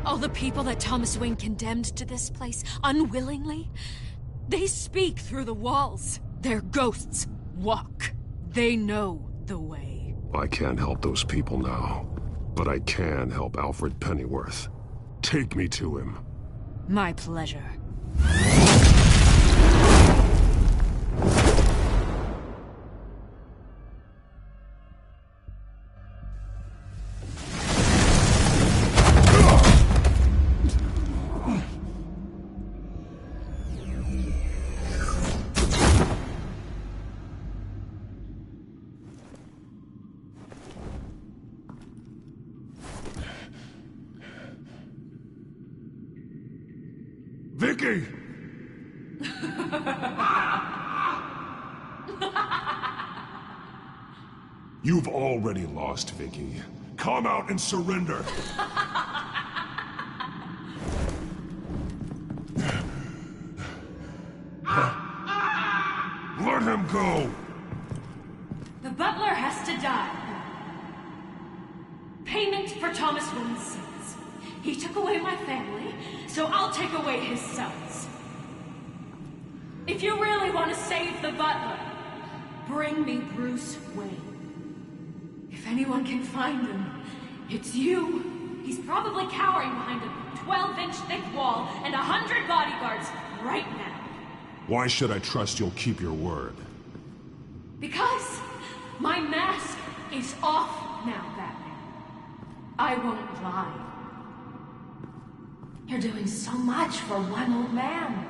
[SPEAKER 8] All the people that Thomas Wayne condemned to this place unwillingly, they speak through the walls. Their ghosts walk. They know the way.
[SPEAKER 15] I can't help those people now, but I can help Alfred Pennyworth. Take me to him.
[SPEAKER 8] My pleasure.
[SPEAKER 9] Vicky! You've already lost, Vicky. Come out and surrender. Let him go!
[SPEAKER 8] The butler has to die. Payment for Thomas Wayne's sins. He took away my family, so I'll take away his sons. If you really want to save the butler, bring me Bruce Wayne. If anyone can find him, it's you. He's probably cowering behind a 12-inch thick wall and 100 bodyguards right now.
[SPEAKER 15] Why should I trust you'll keep your word?
[SPEAKER 8] Because my mask is off now, Batman. I won't lie. You're doing so much for one old man.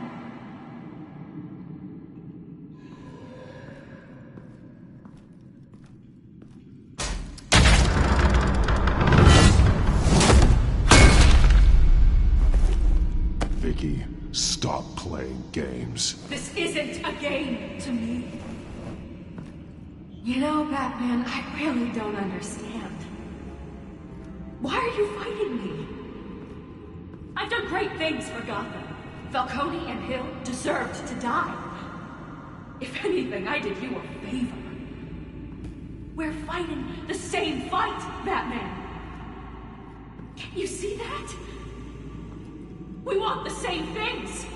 [SPEAKER 15] Vicky, stop playing games.
[SPEAKER 8] This isn't a game to me. You know, Batman, I really don't understand. Why are you fighting me? I've done great things for Gotham. Falcone and Hill deserved to die. If anything, I did you a favor. We're fighting the same fight, Batman. Can you see that? We want the same things.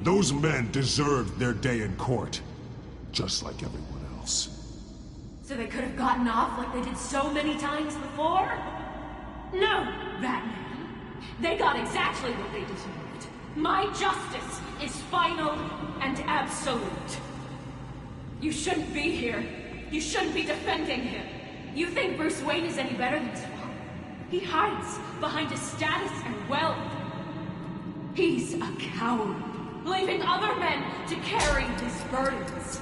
[SPEAKER 15] Those men deserved their day in court, just like everyone else.
[SPEAKER 8] So they could have gotten off like they did so many times before? No, Batman. They got exactly what they deserved. My justice is final and absolute. You shouldn't be here. You shouldn't be defending him. You think Bruce Wayne is any better than his father? He hides behind his status and wealth. He's a coward, leaving other men to carry his burdens.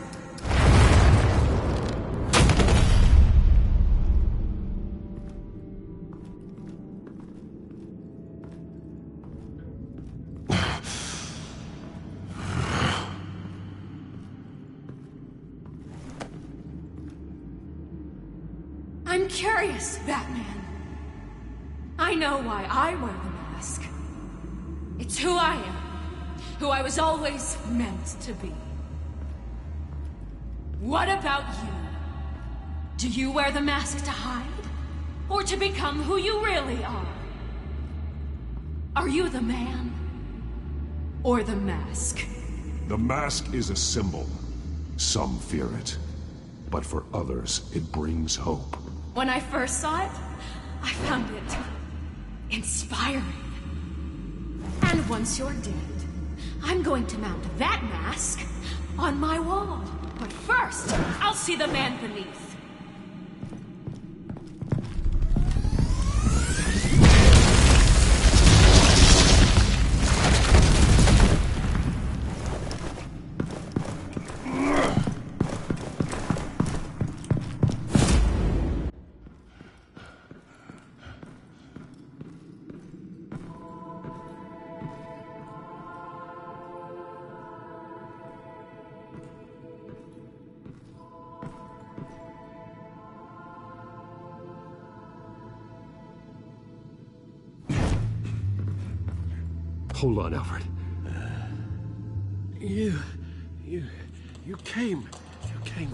[SPEAKER 8] I'm curious, Batman. I know why I wear the mask. It's who I am. Who I was always meant to be. What about you? Do you wear the mask to hide? Or to become who you really are? Are you the man?
[SPEAKER 21] or the mask?
[SPEAKER 15] The mask is a symbol. Some fear it. But for others, it brings hope.
[SPEAKER 21] When I first saw it, I found it inspiring. And once you're dead, I'm going to mount that mask on my wall. But first, I'll see the man beneath.
[SPEAKER 10] Hold on, Alfred.
[SPEAKER 1] You came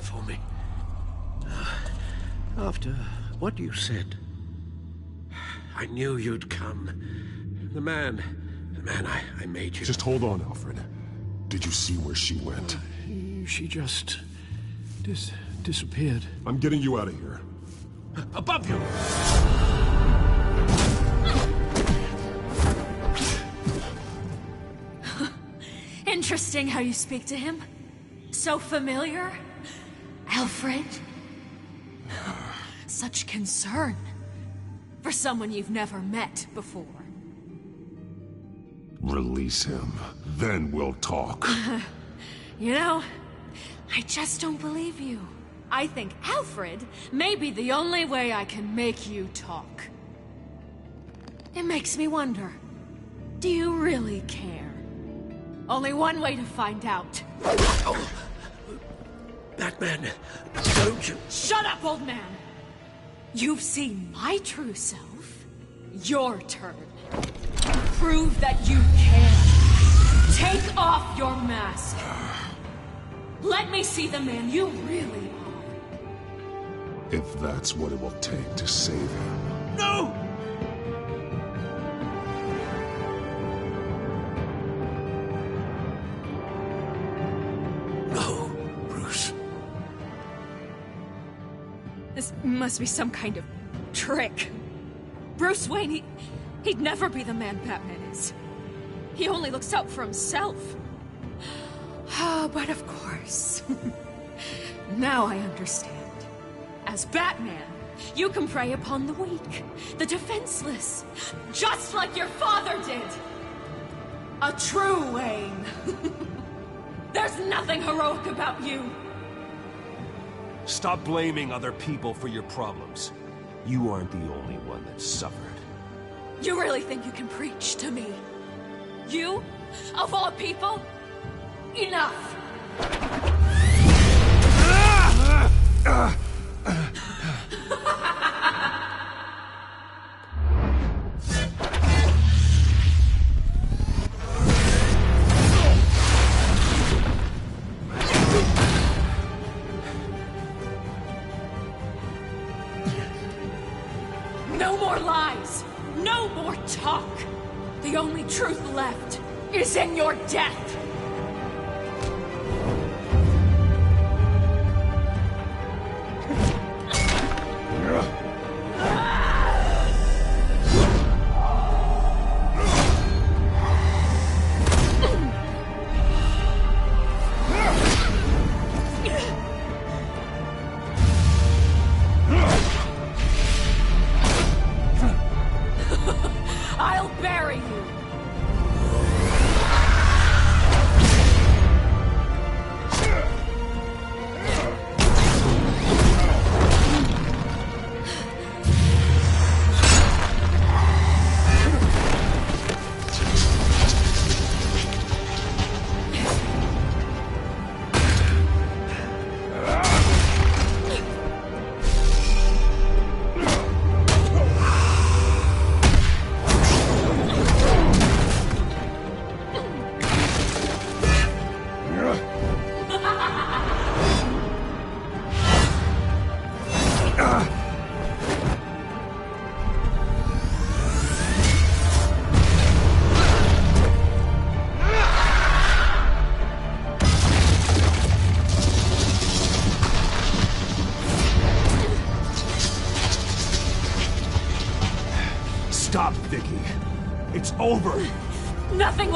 [SPEAKER 1] for me. After what you said, I knew you'd come. The man I made you.
[SPEAKER 15] Just hold on, Alfred. Did you see where she went?
[SPEAKER 1] She just disappeared.
[SPEAKER 15] I'm getting you out of here.
[SPEAKER 1] Above you!
[SPEAKER 21] Interesting how you speak to him. So familiar. Alfred. Such concern for someone you've never met before.
[SPEAKER 15] Release him. Then we'll talk.
[SPEAKER 21] You know, I just don't believe you. I think Alfred may be the only way I can make you talk. It makes me wonder, do you really care? Only one way to find out.
[SPEAKER 1] Oh. Batman, don't you...
[SPEAKER 21] Shut up, old man! You've seen my true self. Your turn. Prove that you can. Take off your mask. Let me see the man you really are.
[SPEAKER 15] If that's what it will take to save him.
[SPEAKER 1] No!
[SPEAKER 21] This must be some kind of trick. Bruce Wayne, he'd never be the man Batman is. He only looks out for himself. But of course. Now I understand. As Batman, you can prey upon the weak, the defenseless, just like your father did. A true Wayne. There's nothing heroic about you.
[SPEAKER 2] Stop blaming other people for your problems. You aren't the only one that suffered.
[SPEAKER 21] You really think you can preach to me? You? Of all people? Enough! No more lies! No more talk! The only truth left is in your death! I'll bury you!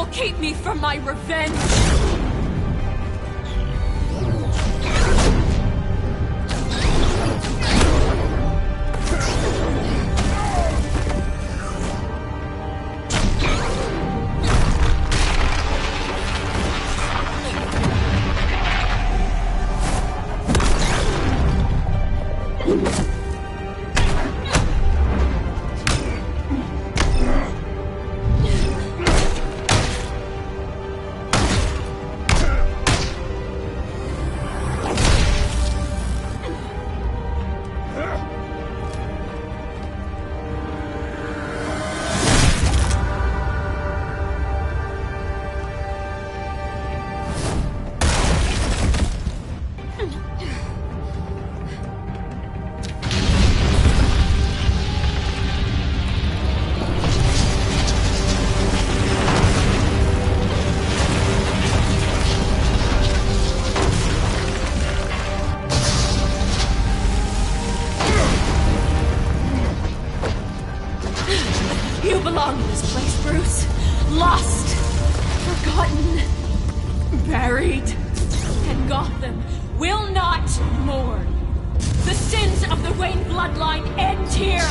[SPEAKER 21] You'll keep me from my revenge! You belong in this place, Bruce. Lost, forgotten, buried. And Gotham will not mourn. The sins of the Wayne bloodline end here.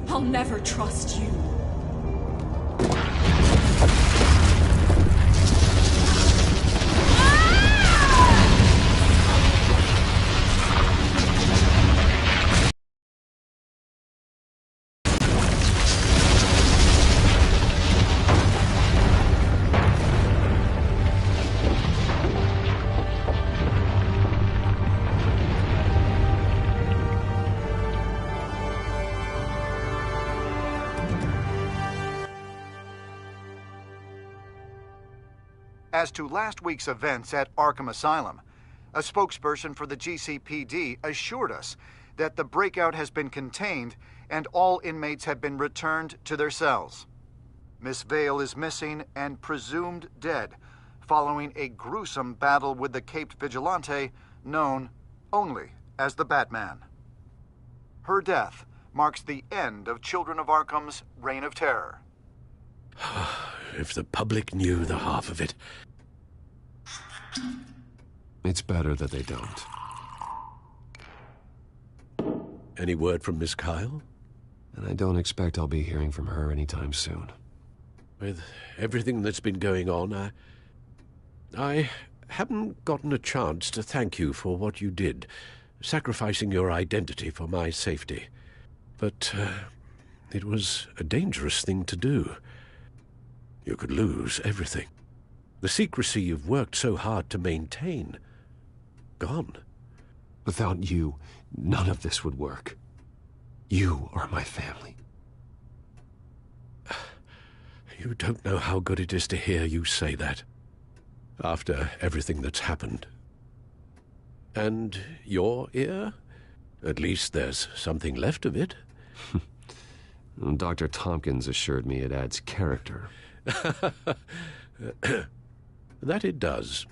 [SPEAKER 21] I'll never trust you.
[SPEAKER 14] As to last week's events at Arkham Asylum, a spokesperson for the GCPD assured us that the breakout has been contained and all inmates have been returned to their cells. Miss Vale is missing and presumed dead following a gruesome battle with the caped vigilante known only as the Batman. Her death marks the end of Children of Arkham's reign of terror.
[SPEAKER 1] If the public knew the half of it.
[SPEAKER 10] It's better that they don't.
[SPEAKER 1] Any word from Miss Kyle?
[SPEAKER 10] And I don't expect I'll be hearing from her anytime soon.
[SPEAKER 1] With everything that's been going on, I haven't gotten a chance to thank you for what you did, sacrificing your identity for my safety. But it was a dangerous thing to do. You could lose everything. The secrecy you've worked so hard to maintain. Gone.
[SPEAKER 10] Without you, none of this would work. You are my family.
[SPEAKER 1] You don't know how good it is to hear you say that. After everything that's happened. And your ear? At least there's something left of it.
[SPEAKER 10] Dr. Tompkins assured me it adds character.
[SPEAKER 1] That it does.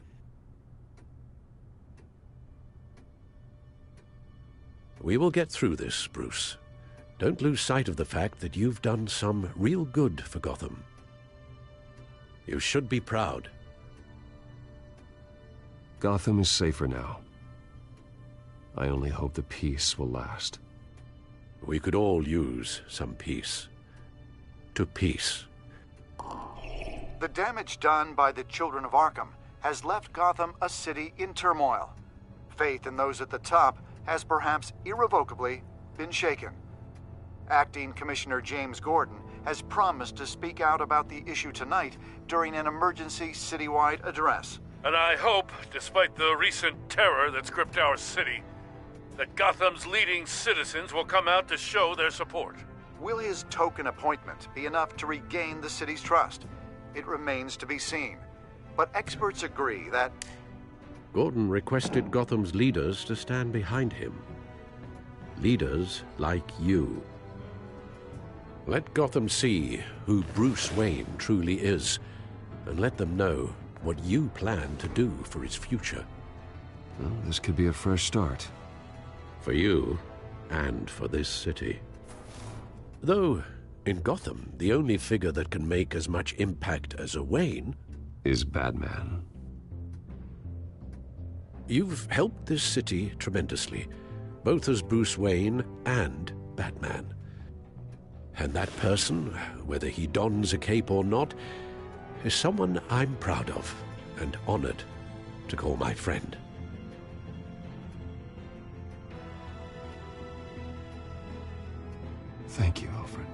[SPEAKER 1] We will get through this, Bruce. Don't lose sight of the fact that you've done some real good for Gotham. You should be proud.
[SPEAKER 10] Gotham is safer now. I only hope the peace will last.
[SPEAKER 1] We could all use some peace. To peace.
[SPEAKER 14] The damage done by the Children of Arkham has left Gotham a city in turmoil. Faith in those at the top has perhaps irrevocably been shaken. Acting Commissioner James Gordon has promised to speak out about the issue tonight during an emergency citywide address.
[SPEAKER 6] And I hope, despite the recent terror that's gripped our city, that Gotham's leading citizens will come out to show their support.
[SPEAKER 14] Will his token appointment be enough to regain the city's trust? It remains to be seen. But experts agree that...
[SPEAKER 1] Gordon requested Gotham's leaders to stand behind him. Leaders like you. Let Gotham see who Bruce Wayne truly is, and let them know what you plan to do for his future.
[SPEAKER 10] Well, this could be a fresh start.
[SPEAKER 1] For you, and for this city. Though, in Gotham, the only figure that can make as much impact as a Wayne...
[SPEAKER 10] is Batman.
[SPEAKER 1] You've helped this city tremendously, both as Bruce Wayne and Batman. And that person, whether he dons a cape or not, is someone I'm proud of and honored to call my friend.
[SPEAKER 10] Thank you, Alfred.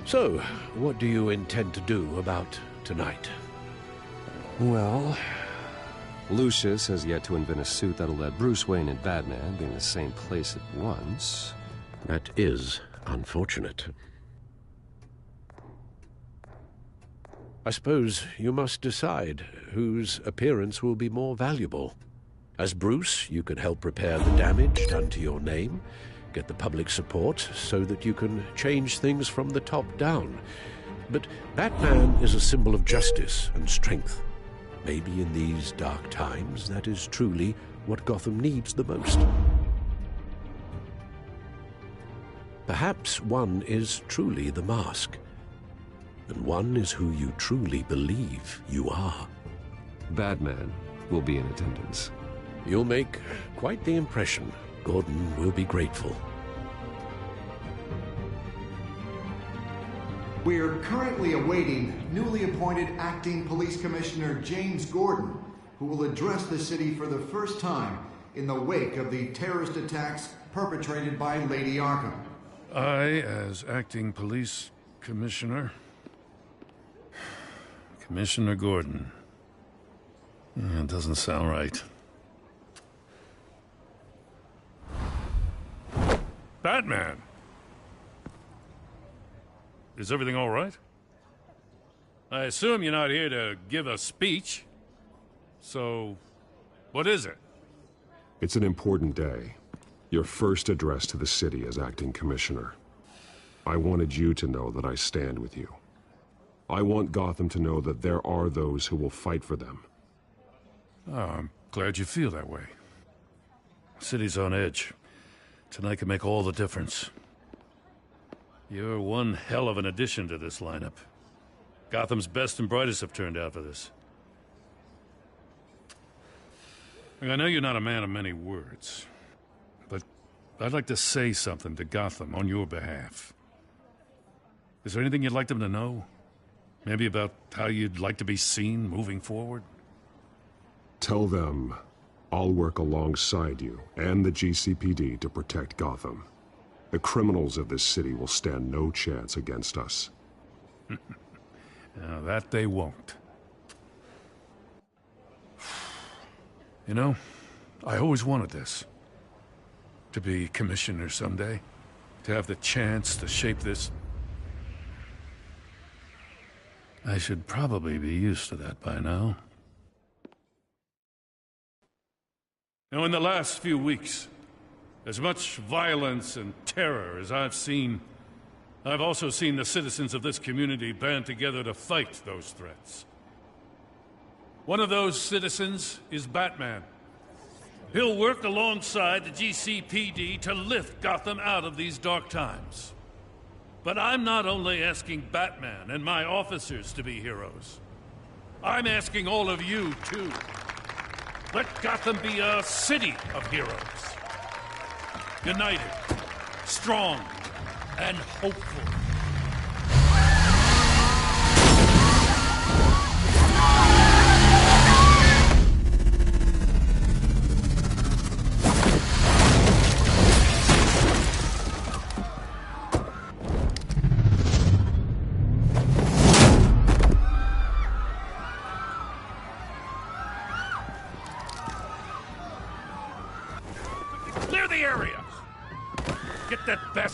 [SPEAKER 1] So, what do you intend to do about tonight?
[SPEAKER 10] Well, Lucius has yet to invent a suit that'll let Bruce Wayne and Batman be in the same place at once.
[SPEAKER 1] That is unfortunate. I suppose you must decide whose appearance will be more valuable. As Bruce, you can help repair the damage done to your name, get the public support so that you can change things from the top down. But Batman is a symbol of justice and strength. Maybe in these dark times, that is truly what Gotham needs the most. Perhaps one is truly the Mask, and one is who you truly believe you are.
[SPEAKER 10] Batman will be in attendance.
[SPEAKER 1] You'll make quite the impression. Gordon will be grateful.
[SPEAKER 14] We are currently awaiting newly appointed Acting Police Commissioner James Gordon, who will address the city for the first time in the wake of the terrorist attacks perpetrated by Lady Arkham.
[SPEAKER 6] I, as Acting Police Commissioner... Commissioner Gordon. Yeah, it doesn't sound right. Batman! Is everything all right? I assume you're not here to give a speech. So, what is it?
[SPEAKER 15] It's an important day. Your first address to the city as acting commissioner. I wanted you to know that I stand with you. I want Gotham to know that there are those who will fight for them.
[SPEAKER 6] Oh, I'm glad you feel that way. The city's on edge. Tonight can make all the difference. You're one hell of an addition to this lineup. Gotham's best and brightest have turned out for this. I know you're not a man of many words, but I'd like to say something to Gotham on your behalf. Is there anything you'd like them to know? Maybe about how you'd like to be seen moving forward?
[SPEAKER 15] Tell them I'll work alongside you and the GCPD to protect Gotham. The criminals of this city will stand no chance against us.
[SPEAKER 6] Now, that they won't. You know, I always wanted this. To be commissioner someday. To have the chance to shape this. I should probably be used to that by now. Now, in the last few weeks, as much violence and terror as I've seen, I've also seen the citizens of this community band together to fight those threats. One of those citizens is Batman. He'll work alongside the GCPD to lift Gotham out of these dark times. But I'm not only asking Batman and my officers to be heroes. I'm asking all of you, too. Let Gotham be a city of heroes. United, strong, and hopeful.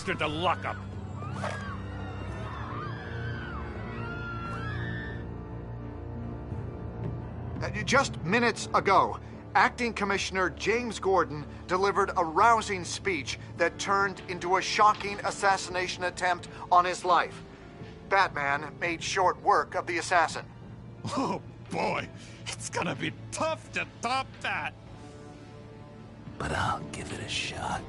[SPEAKER 6] bastard to lockup.
[SPEAKER 14] Just minutes ago, Acting Commissioner James Gordon delivered a rousing speech that turned into a shocking assassination attempt on his life. Batman made short work of the assassin.
[SPEAKER 3] Oh boy, it's gonna be tough to top that.
[SPEAKER 5] But I'll give it a shot.